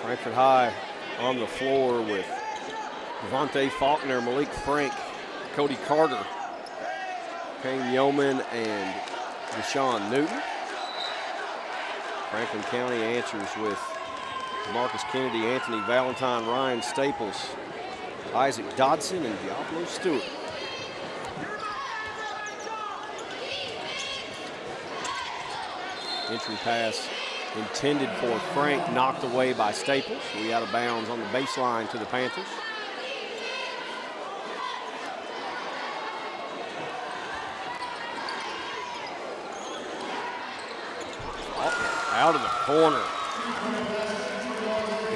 Frankfort High on the floor with Devontae Faulkner, Malik Frank, Cody Carter, Kane Yeoman and Deshaun Newton. Franklin County answers with Marcus Kennedy, Anthony Valentine, Ryan Staples, Isaac Dodson, and Diablo Stewart. Entry pass intended for Frank, knocked away by Staples. We out of bounds on the baseline to the Panthers. Out of the corner.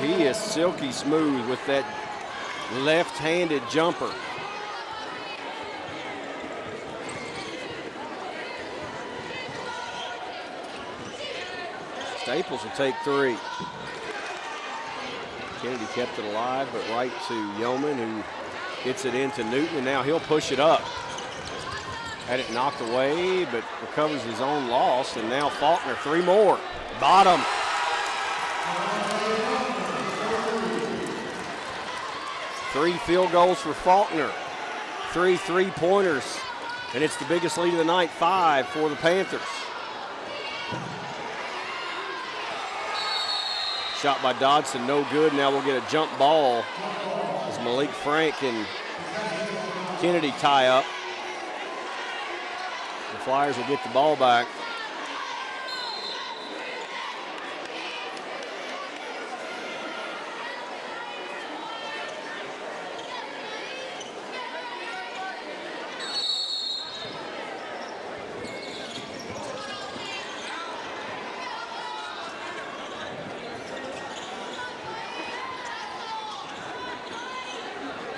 He is silky smooth with that left-handed jumper. Staples will take 3. Kennedy kept it alive, but right to Yeoman, who gets it into Newton, and now he'll push it up. Had it knocked away, but recovers his own loss, and now Faulkner, 3 more. Bottom. Three field goals for Faulkner. 3 3-pointers, and it's the biggest lead of the night, 5 for the Panthers. Shot by Dodson, no good. Now we'll get a jump ball as Malik Frank and Kennedy tie up. The Flyers will get the ball back.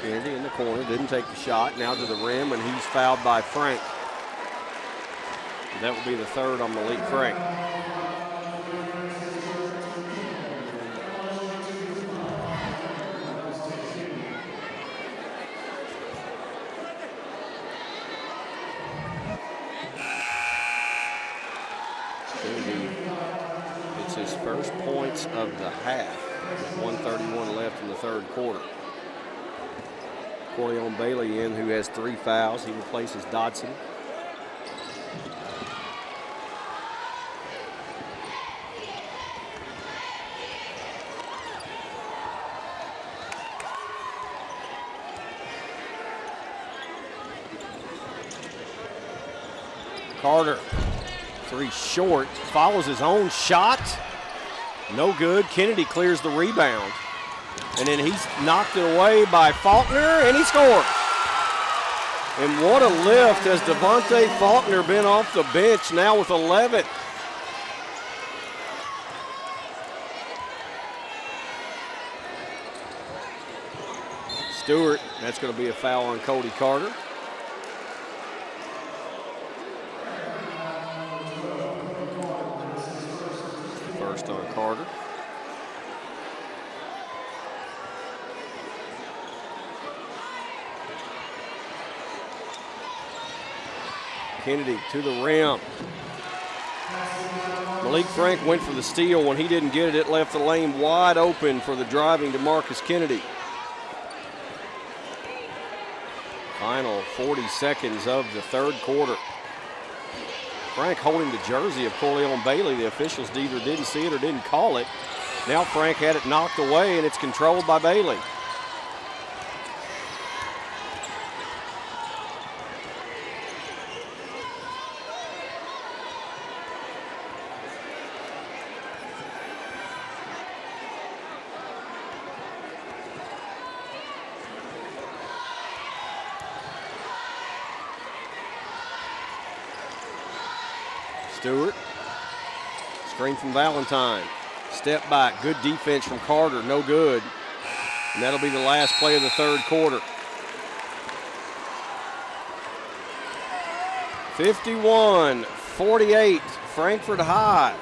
Kennedy in the corner, didn't take the shot. Now to the rim, and he's fouled by Frank. That will be the 3rd on Malik Frank. Kennedy gets his first points of the half with 1:31 left in the 3rd quarter. Corleone Bailey in, who has 3 fouls. He replaces Dodson. Carter, 3 short, follows his own shot. No good. Kennedy clears the rebound. And then he's knocked it away by Faulkner, and he scores. And what a lift has Devontae Faulkner been off the bench now with 11. Stewart, that's going to be a foul on Cody Carter. First on Carter. Kennedy to the rim. Malik Frank went for the steal. When he didn't get it, it left the lane wide open for the driving to Marcus Kennedy. Final 40 seconds of the 3rd quarter. Frank holding the jersey of Corleone Bailey. The officials either didn't see it or didn't call it. Now Frank had it knocked away, and it's controlled by Bailey. Stewart, screen from Valentine, step back, good defense from Carter, no good. And that'll be the last play of the 3rd quarter. 51-48, Frankfort High.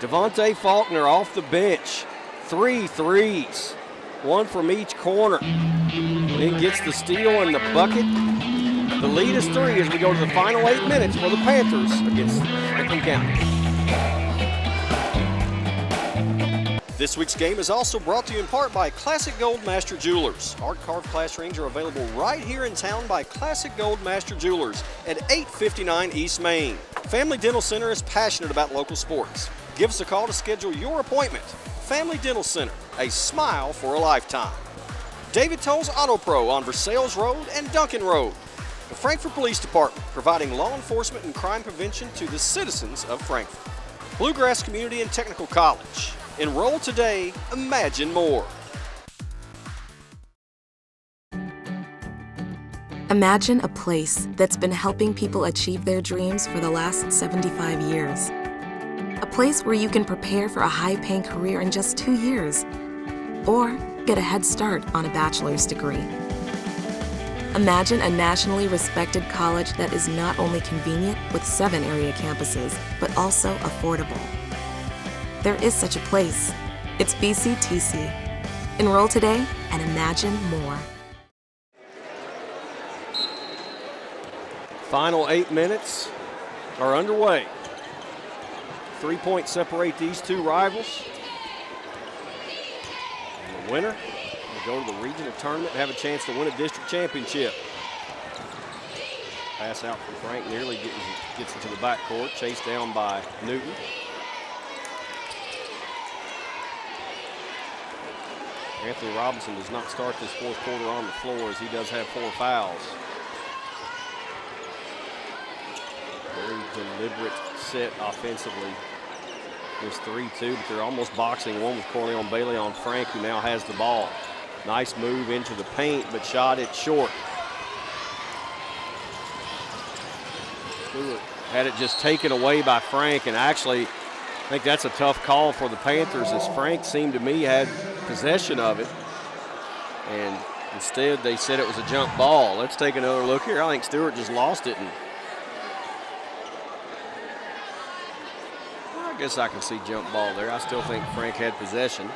Devontae Faulkner off the bench, 3 threes, 1 from each corner. Then gets the steal and the bucket. The lead is 3 as we go to the final 8 minutes for the Panthers against Franklin County. This week's game is also brought to you in part by Classic Gold Master Jewelers. Art carved class rings are available right here in town by Classic Gold Master Jewelers at 859 East Main. Family Dental Center is passionate about local sports. Give us a call to schedule your appointment. Family Dental Center, a smile for a lifetime. David Tolles Auto Pro on Versailles Road and Duncan Road. The Frankfort Police Department, providing law enforcement and crime prevention to the citizens of Frankfort. Bluegrass Community and Technical College. Enroll today, imagine more. Imagine a place that's been helping people achieve their dreams for the last 75 years. A place where you can prepare for a high-paying career in just 2 years, or get a head start on a bachelor's degree. Imagine a nationally respected college that is not only convenient with 7 area campuses, but also affordable. There is such a place. It's BCTC. Enroll today and imagine more. Final 8 minutes are underway. 3 points separate these two rivals. And the winner will go to the regional tournament and have a chance to win a district championship. Pass out from Frank, nearly gets into the backcourt, chased down by Newton. Anthony Robinson does not start this fourth quarter on the floor, as he does have 4 fouls. Very deliberate set offensively. There's 3-2, but they're almost boxing one with Corleone Bailey on Frank, who now has the ball. Nice move into the paint, but shot it short. Stewart had it just taken away by Frank, and actually, I think that's a tough call for the Panthers, as Frank seemed to me had possession of it, and instead they said it was a jump ball. Let's take another look here. I think Stewart just lost it, and I guess I can see jump ball there. I still think Frank had possession.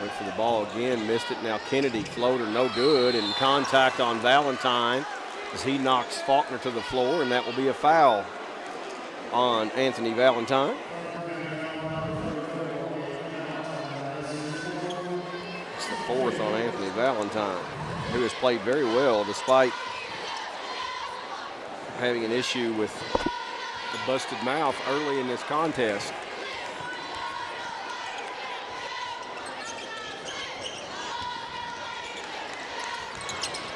Went for the ball again, missed it. Now Kennedy, floater no good, and contact on Valentine as he knocks Faulkner to the floor, and that will be a foul on Anthony Valentine. It's the 4th on Anthony Valentine, who has played very well despite having an issue with the busted mouth early in this contest.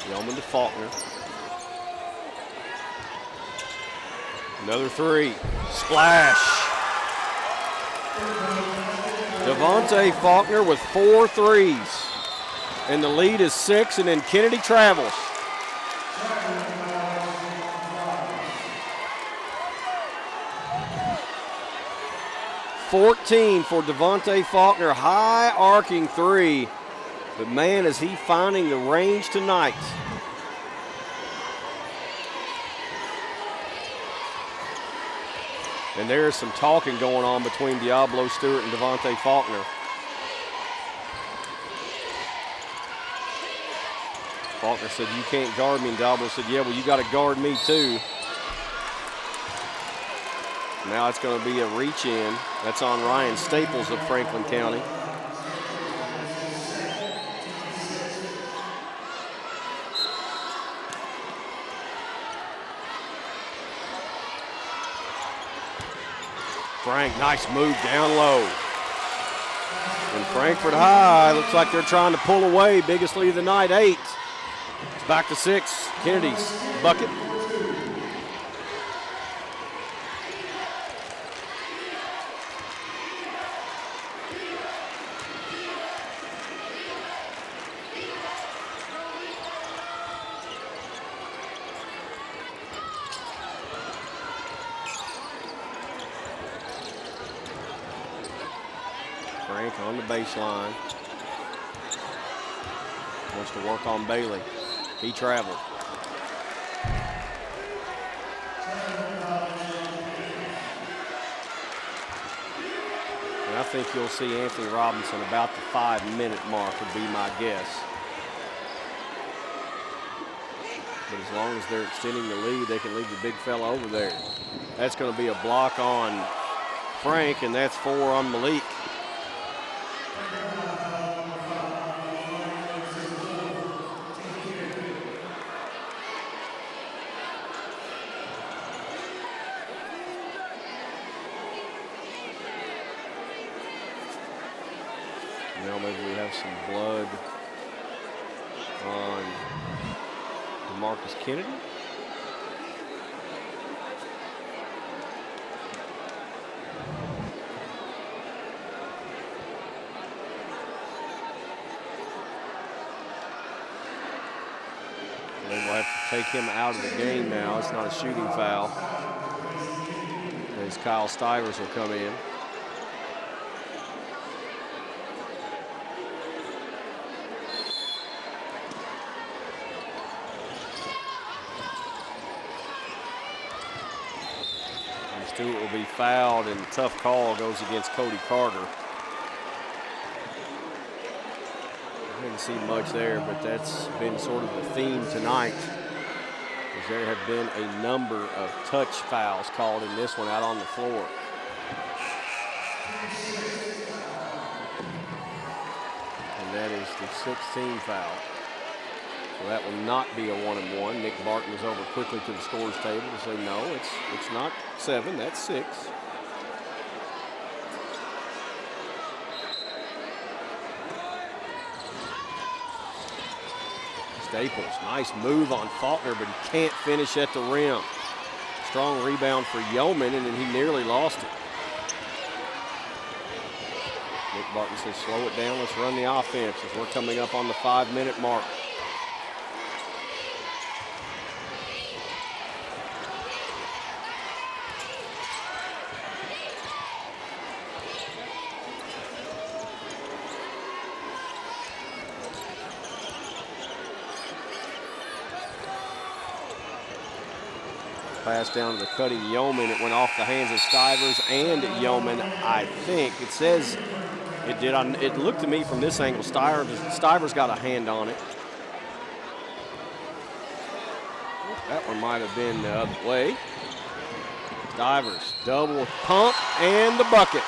Yeoman to Faulkner. Another 3. Splash. Devontae Faulkner with 4 threes. And the lead is 6, and then Kennedy travels. .14 for Devontae Faulkner, high arcing 3. But man, is he finding the range tonight. And there's some talking going on between Diablo Stewart and Devontae Faulkner. Faulkner said, "You can't guard me," and Diablo said, "Yeah, well, you got to guard me too." Now it's going to be a reach in. That's on Ryan Staples of Franklin County. Frank, nice move down low. And Frankfort High looks like they're trying to pull away. Biggest lead of the night, 8. It's back to 6. Kennedy's bucket. Frank on the baseline. Wants to work on Bailey. He traveled. And I think you'll see Anthony Robinson about the 5-minute mark would be my guess. But as long as they're extending the lead, they can leave the big fella over there. That's going to be a block on Frank, and that's 4 on Malik. Now maybe we have some blood on DeMarcus Kennedy. They will have to take him out of the game now. It's not a shooting foul, as Kyle Stivers will come in. Stewart will be fouled, and tough call goes against Cody Carter. I didn't see much there, but that's been sort of the theme tonight, as there have been a number of touch fouls called in this one out on the floor. And that is the 16th foul. So that will not be a 1-and-1. Nick Barton is over quickly to the scores table to say no, it's not 7, that's 6. Staples, nice move on Faulkner, but he can't finish at the rim. Strong rebound for Yeoman, and then he nearly lost it. Nick Barton says, slow it down, let's run the offense as we're coming up on the 5-minute mark. Pass down to the cutting Yeoman. It went off the hands of Stivers and Yeoman, I think. It says it did. It looked to me from this angle, Stivers got a hand on it. That one might have been the other way. Stivers, double pump, and the bucket.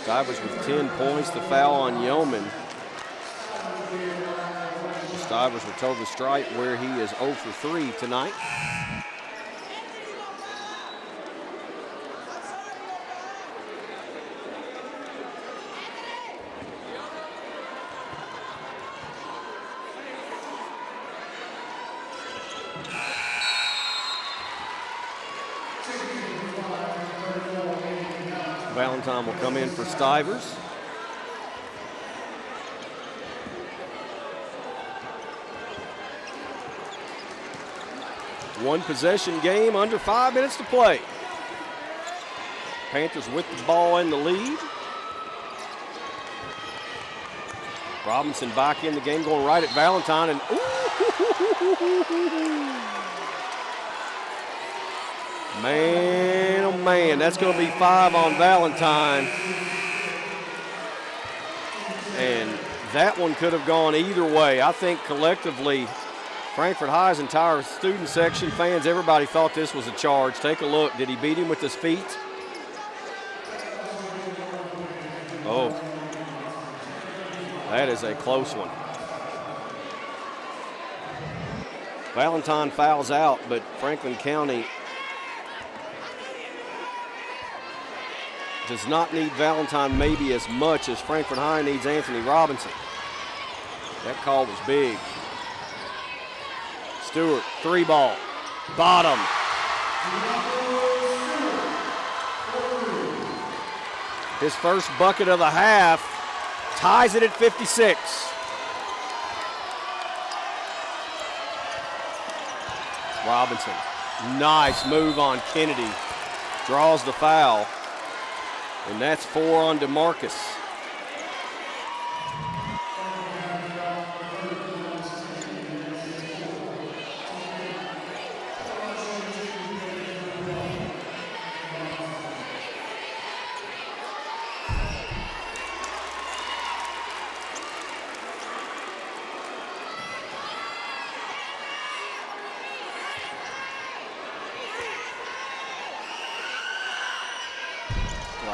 Stivers with 10 points, the foul on Yeoman. Stivers were told to strike where he is 0 for 3 tonight. Valentine will come in for Stivers. One possession game, under 5 minutes to play. Panthers with the ball in the lead. Robinson back in the game, going right at Valentine, and man, oh man, that's going to be 5 on Valentine. And that one could have gone either way. I think collectively, Frankfort High's entire student section, fans, everybody thought this was a charge. Take a look. Did he beat him with his feet? Oh, that is a close one. Valentine fouls out, but Franklin County does not need Valentine maybe as much as Frankfort High needs Anthony Robinson. That call was big. Stewart, 3-ball, bottom. His first bucket of the half, ties it at 56. Robinson, nice move on Kennedy, draws the foul. And that's 4 on DeMarcus.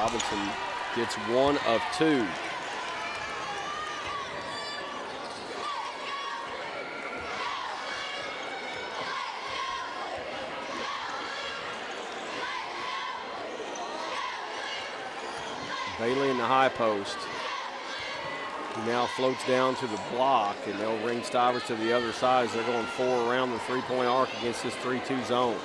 Robinson gets one of two. Bailey in the high post. He now floats down to the block, and they'll ring Stivers to the other side as they're going 4 around the three-point arc against this 3-2 zone.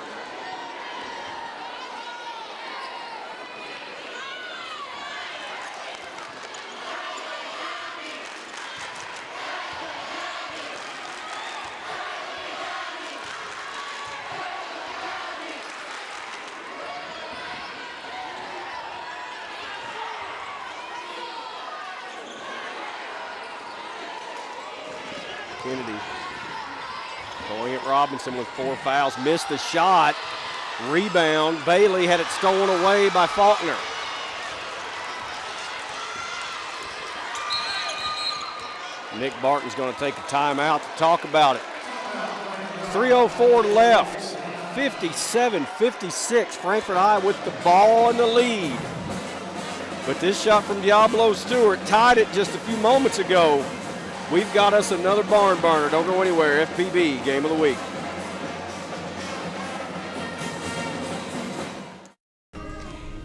Kennedy going at Robinson with 4 fouls, missed the shot, rebound. Bailey had it stolen away by Faulkner. Nick Barton's going to take a timeout to talk about it. 3:04 left, 57-56. Frankfort High with the ball and the lead. But this shot from Diablo Stewart tied it just a few moments ago. We've got us another barn burner. Don't go anywhere. FPB Game of the Week.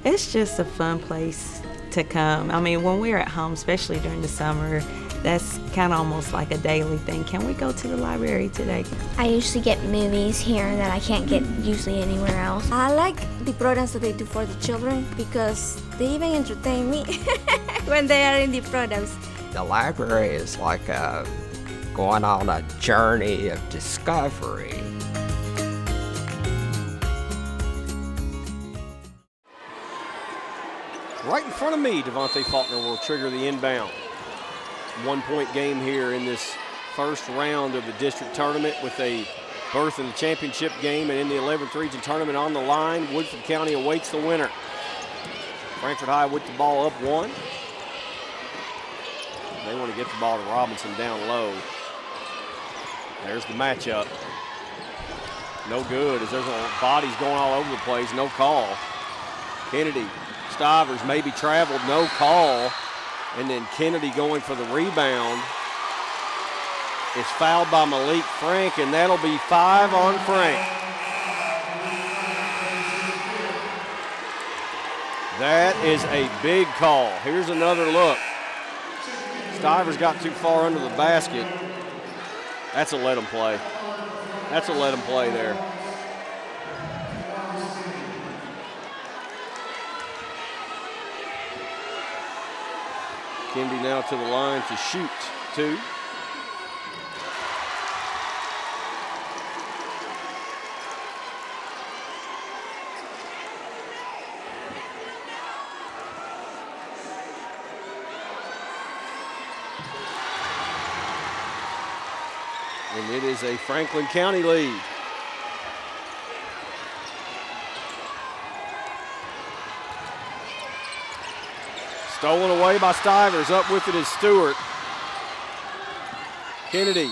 It's just a fun place to come. I mean, when we're at home, especially during the summer, that's kind of almost like a daily thing. Can we go to the library today? I usually get movies here that I can't get usually anywhere else. I like the programs that they do for the children because they even entertain me when they are in the programs. The library is like going on a journey of discovery. Right in front of me, Devontae Faulkner will trigger the inbound. 1-point game here in this first round of the district tournament with a berth in the championship game, and in the 11th region tournament on the line, Woodford County awaits the winner. Frankfort High with the ball up 1. They want to get the ball to Robinson down low. There's the matchup. No good as there's bodies going all over the place. No call. Kennedy, Stivers maybe traveled. No call. And then Kennedy going for the rebound. It's fouled by Malik Frank, and that'll be 5 on Frank. That is a big call. Here's another look. Stivers got too far under the basket. That's a let him play. That's a let him play there. Kennedy now to the line to shoot 2. And it is a Franklin County lead. Stolen away by Stivers. Up with it is Stewart. Kennedy.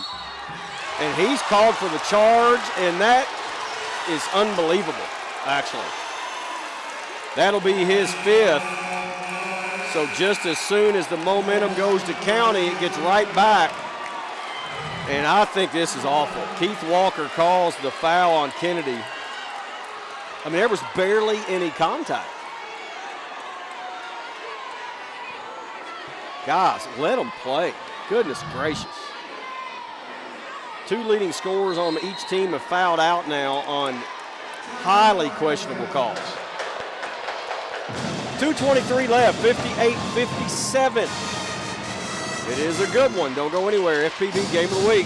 And he's called for the charge, and that is unbelievable, actually. That'll be his 5th. So just as soon as the momentum goes to County, it gets right back. And I think this is awful. Keith Walker calls the foul on Kennedy. I mean, there was barely any contact. Guys, let them play. Goodness gracious. 2 leading scorers on each team have fouled out now on highly questionable calls. 2:23 left, 58-57. It is a good one. Don't go anywhere. FPB Game of the Week.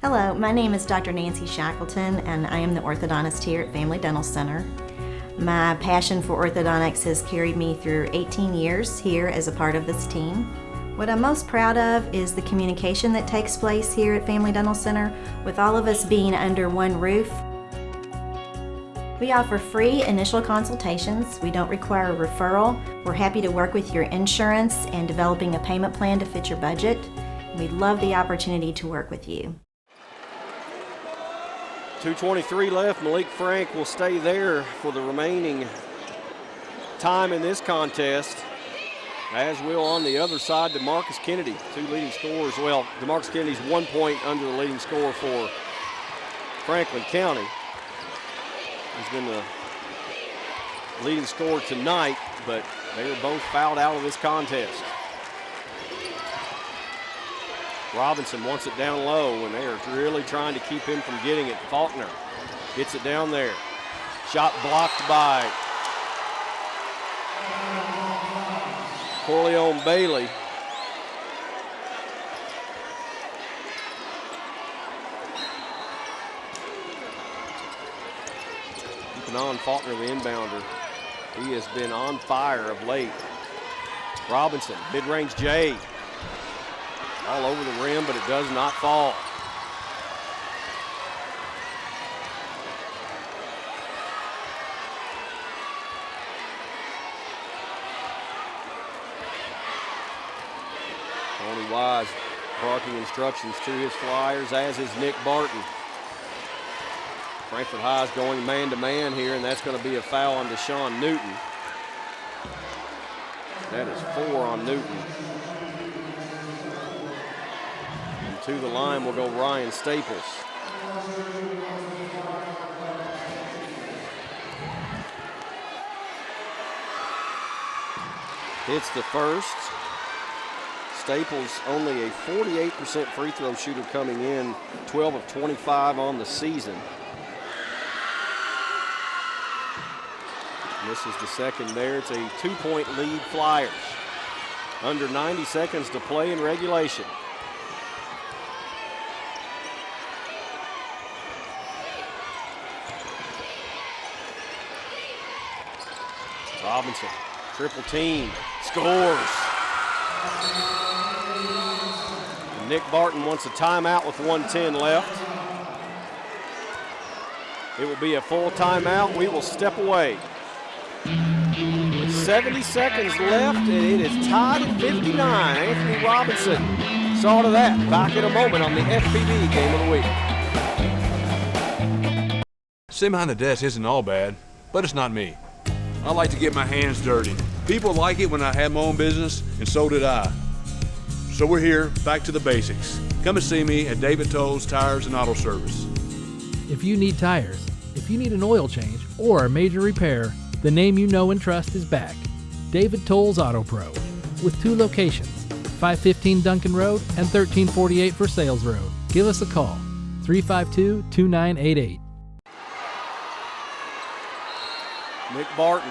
Hello, my name is Dr. Nancy Shackleton, and I am the orthodontist here at Family Dental Center. My passion for orthodontics has carried me through 18 years here as a part of this team. What I'm most proud of is the communication that takes place here at Family Dental Center, with all of us being under one roof. We offer free initial consultations. We don't require a referral. We're happy to work with your insurance and developing a payment plan to fit your budget. We'd love the opportunity to work with you. 2:23 left. Malik Frank will stay there for the remaining time in this contest, as will on the other side DeMarcus Kennedy, 2 leading scorers. Well, DeMarcus Kennedy's 1 point under the leading scorer for Franklin County. He's been the leading scorer tonight, but they were both fouled out of this contest. Robinson wants it down low, and they are really trying to keep him from getting it. Faulkner gets it down there. Shot blocked by Corleone Bailey. Keeping on Faulkner, the inbounder. He has been on fire of late. Robinson, mid-range J. All over the rim, but it does not fall. Tony Wise barking instructions to his Flyers, as is Nick Barton. Frankfort High is going man-to-man here, and that's going to be a foul on Deshaun Newton. That is 4 on Newton. And to the line will go Ryan Staples. Hits the first. Staples only a 48% free throw shooter coming in, 12 of 25 on the season. And this is the second there. It's a 2-point lead Flyers. Under 90 seconds to play in regulation. Robinson, triple team, scores. Nick Barton wants a timeout with 1:10 left. It will be a full timeout. We will step away. 70 seconds left, and it is tied at 59. Anthony Robinson saw to that. Back in a moment on the FPB Game of the Week. Sitting behind the desk isn't all bad, but it's not me. I like to get my hands dirty. People like it when I had my own business, and so did I. So we're here, back to the basics. Come and see me at David Toll's Tires and Auto Service. If you need tires, if you need an oil change, or a major repair, the name you know and trust is back. David Toll's Auto Pro, with 2 locations, 515 Duncan Road and 1348 Versailles Road. Give us a call, 352-2988. Nick Barton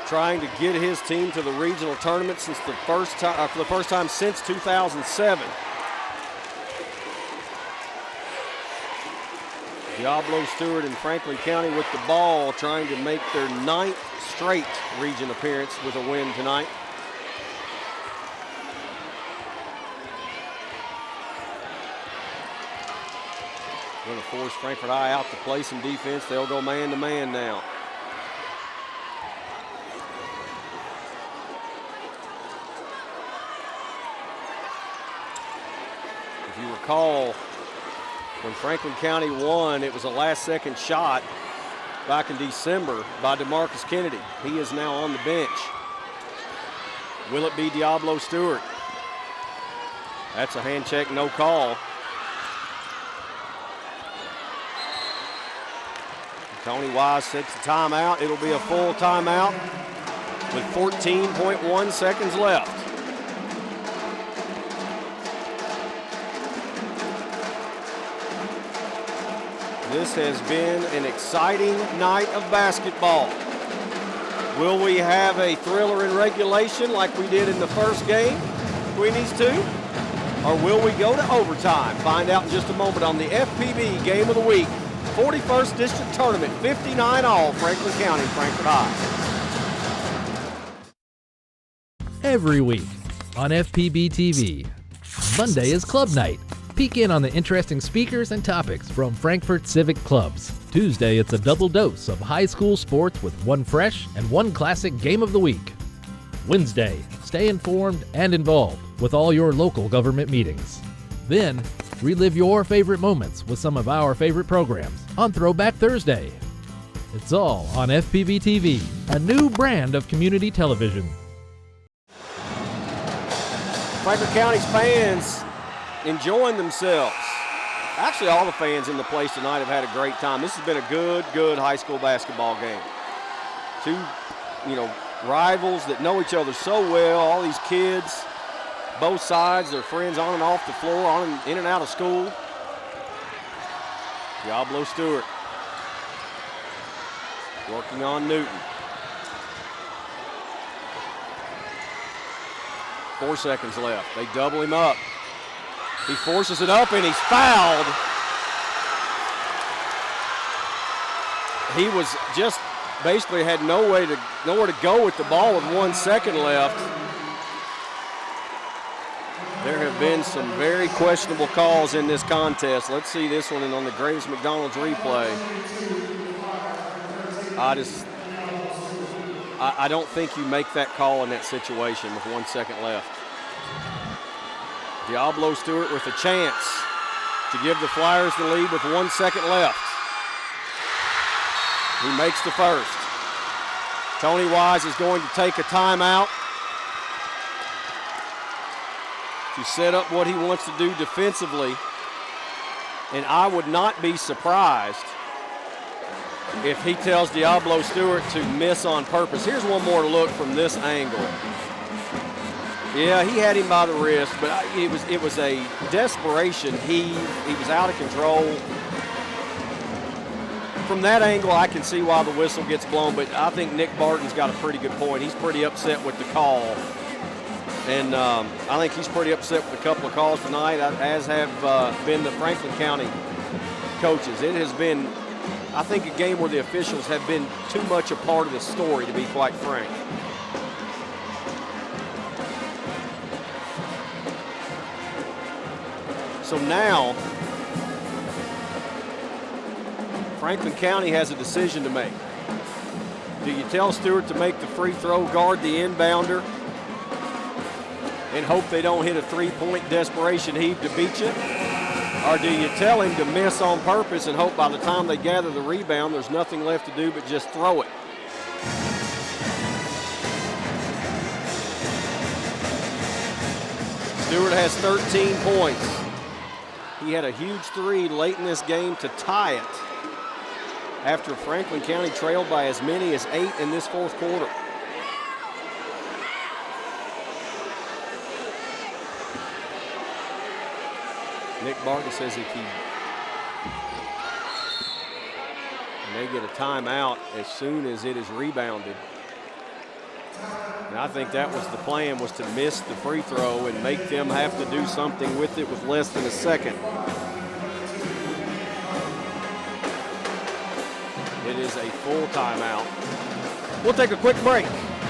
trying to get his team to the regional tournament since for the first time since 2007. Diablo Stewart and Franklin County with the ball, trying to make their 9th straight region appearance with a win tonight. Going to force Frankfort High out to play some defense. They'll go man-to-man now. If you recall, when Franklin County won, it was a last-second shot back in December by DeMarcus Kennedy. He is now on the bench. Will it be Diablo Stewart? That's a hand check, no call. Tony Wise takes the timeout. It'll be a full timeout with 14.1 seconds left. This has been an exciting night of basketball. Will we have a thriller in regulation like we did in the first game between these two? Or will we go to overtime? Find out in just a moment on the FPB Game of the Week. 41st District Tournament, 59 all, Franklin County, Frankfort High. Every week on FPB TV. Monday is Club Night. Peek in on the interesting speakers and topics from Frankfort Civic Clubs. Tuesday, it's a double dose of high school sports with 1 fresh and 1 classic game of the week. Wednesday, stay informed and involved with all your local government meetings. Then, Relive your favorite moments with some of our favorite programs on Throwback Thursday. It's all on FPV TV, a new brand of community television. Franklin County's fans enjoying themselves. Actually, all the fans in the place tonight have had a great time. This has been a good high school basketball game. Two, rivals that know each other so well, all these kids, both sides, their friends on and off the floor, in and out of school. Diablo Stewart working on Newton. 4 seconds left. They double him up. He forces it up and he's fouled. He was just basically had nowhere to go with the ball with 1 second left. There have been some very questionable calls in this contest. Let's see this one on the Graves McDonald's replay. I don't think you make that call in that situation with 1 second left. Diablo Stewart with a chance to give the Flyers the lead with 1 second left. He makes the first. Tony Wise is going to take a timeout to set up what he wants to do defensively. And I would not be surprised if he tells Diablo Stewart to miss on purpose. Here's one more look from this angle. Yeah, he had him by the wrist, but it was a desperation heave. He was out of control. From that angle, I can see why the whistle gets blown, but I think Nick Barton's got a pretty good point. He's pretty upset with the call. And I think he's pretty upset with a couple of calls tonight, as have been the Franklin County coaches. It has been, I think, a game where the officials have been too much a part of the story, to be quite frank. So now, Franklin County has a decision to make. Do you tell Stewart to make the free throw, guard the inbounder, and hope they don't hit a three-point desperation heave to beat you? Or do you tell him to miss on purpose and hope by the time they gather the rebound, there's nothing left to do but just throw it? Stewart has 13 points. He had a huge three late in this game to tie it after Franklin County trailed by as many as 8 in this fourth quarter. Nick Barton says if they get a timeout as soon as it is rebounded. And I think that was the plan, was to miss the free throw and make them have to do something with it with less than a second. It is a full timeout. We'll take a quick break.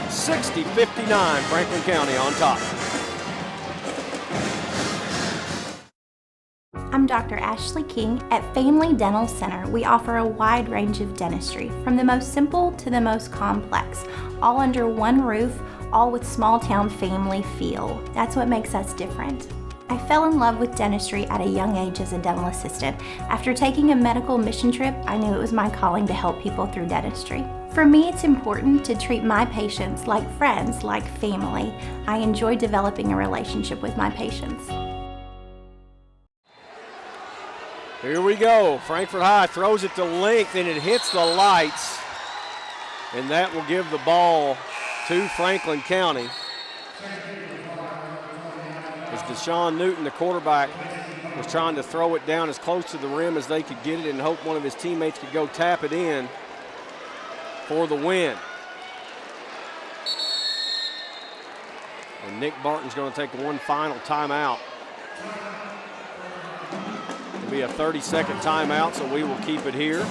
60-59, Franklin County on top. I'm Dr. Ashley King at Family Dental Center. We offer a wide range of dentistry, from the most simple to the most complex, all under one roof, all with small town family feel. That's what makes us different. I fell in love with dentistry at a young age as a dental assistant. After taking a medical mission trip, I knew it was my calling to help people through dentistry. For me, it's important to treat my patients like friends, like family. I enjoy developing a relationship with my patients. Here we go. Frankfort High throws it to length and it hits the lights. And that will give the ball to Franklin County. As Deshaun Newton, the quarterback, was trying to throw it down as close to the rim as they could get it and hope one of his teammates could go tap it in for the win. And Nick Barton's going to take one final timeout. It'll be a 30-second timeout, so we will keep it here.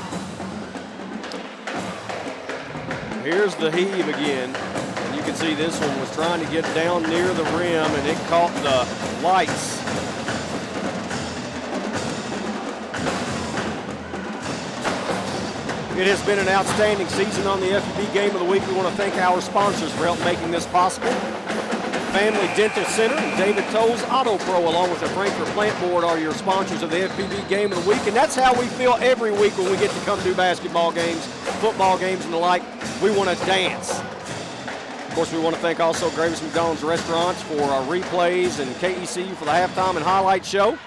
Here's the heave again. And you can see this one was trying to get down near the rim, and it caught the lights. It has been an outstanding season on the FPV Game of the Week. We want to thank our sponsors for help making this possible. Family Dental Center and David Tolles Auto Pro, along with the Frankfort Plant Board, are your sponsors of the FPB Game of the Week. And that's how we feel every week when we get to come do basketball games, football games, and the like. We want to dance. Of course, we want to thank also Gravis McDonald's Restaurants for our replays and KECU for the halftime and highlight show.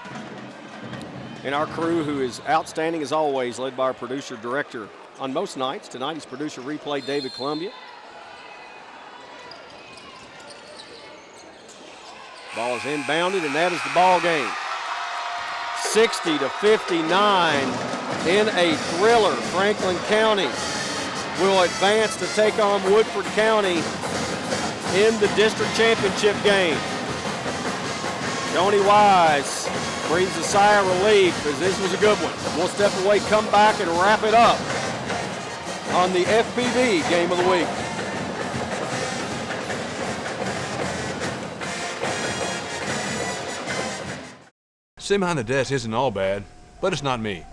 And our crew, who is outstanding as always, led by our producer-director on most nights. Tonight, he's producer replay David Columbia. Ball is inbounded, and that is the ball game. 60-59 in a thriller. Franklin County will advance to take on Woodford County in the district championship game. Tony Wise breathes a sigh of relief as this was a good one. We'll step away, come back, and wrap it up on the FPB Game of the Week. Sitting behind the desk isn't all bad, but it's not me.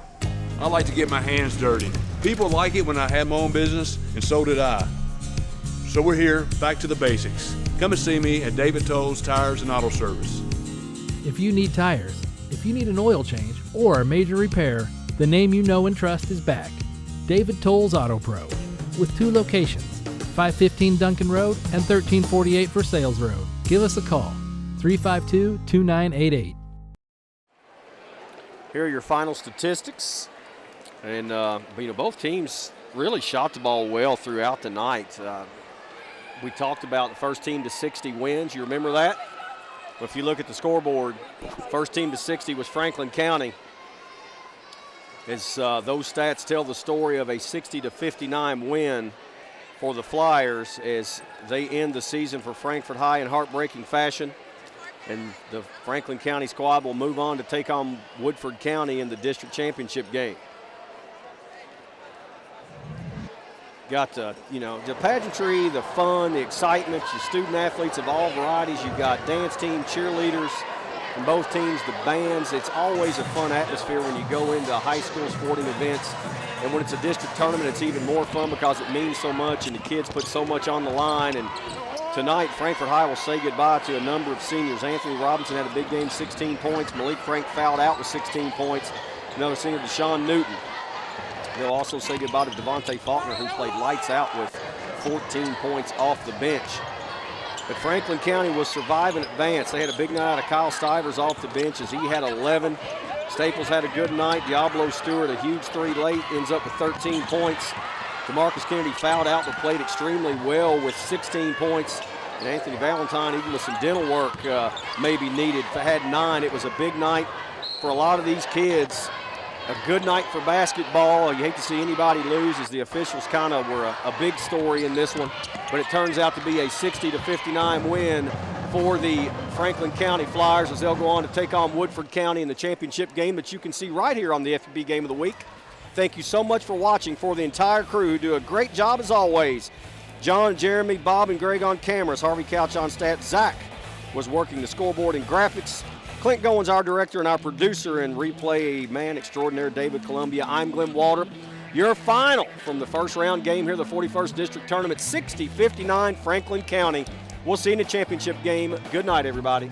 I like to get my hands dirty. People like it when I have my own business, and so did I. So we're here, back to the basics. Come and see me at David Tolles Tires and Auto Service. If you need tires, if you need an oil change, or a major repair, the name you know and trust is back. David Tolles Auto Pro, with 2 locations, 515 Duncan Road and 1348 Versailles Road. Give us a call, 352-2988. Here are your final statistics. And, both teams really shot the ball well throughout the night. We talked about the first team to 60 wins. You remember that? If you look at the scoreboard, first team to 60 was Franklin County. As those stats tell the story of a 60-59 win for the Flyers as they end the season for Frankfort High in heartbreaking fashion. And the Franklin County squad will move on to take on Woodford County in the district championship game. Got the pageantry, the fun, the excitement, your student athletes of all varieties. You've got dance team, cheerleaders from both teams, the bands. It's always a fun atmosphere when you go into high school sporting events. And when it's a district tournament, it's even more fun because it means so much and the kids put so much on the line. And tonight, Frankfort High will say goodbye to a number of seniors. Anthony Robinson had a big game, 16 points. Malik Frank fouled out with 16 points. Another senior, Deshaun Newton. They'll also say goodbye to Devontae Faulkner, who played lights out with 14 points off the bench. But Franklin County will survive and advance. They had a big night out of Kyle Stivers off the bench as he had 11. Staples had a good night. Diablo Stewart, a huge 3 late, ends up with 13 points. DeMarcus Kennedy fouled out but played extremely well with 16 points. And Anthony Valentine, even with some dental work maybe needed, had 9. It was a big night for a lot of these kids. A good night for basketball. You hate to see anybody lose as the officials kind of were a big story in this one. But it turns out to be a 60-59 win for the Franklin County Flyers as they'll go on to take on Woodford County in the championship game that you can see right here on the FPB Game of the Week. Thank you so much for watching. For the entire crew who do a great job as always. John, Jeremy, Bob, and Greg on cameras. Harvey Couch on stats. Zach was working the scoreboard and graphics. Clint Goins, our director and our producer and replay man extraordinaire, David Columbia. I'm Glenn Walter. Your final from the first round game here, the 41st District Tournament, 60-59 Franklin County. We'll see you in the championship game. Good night, everybody.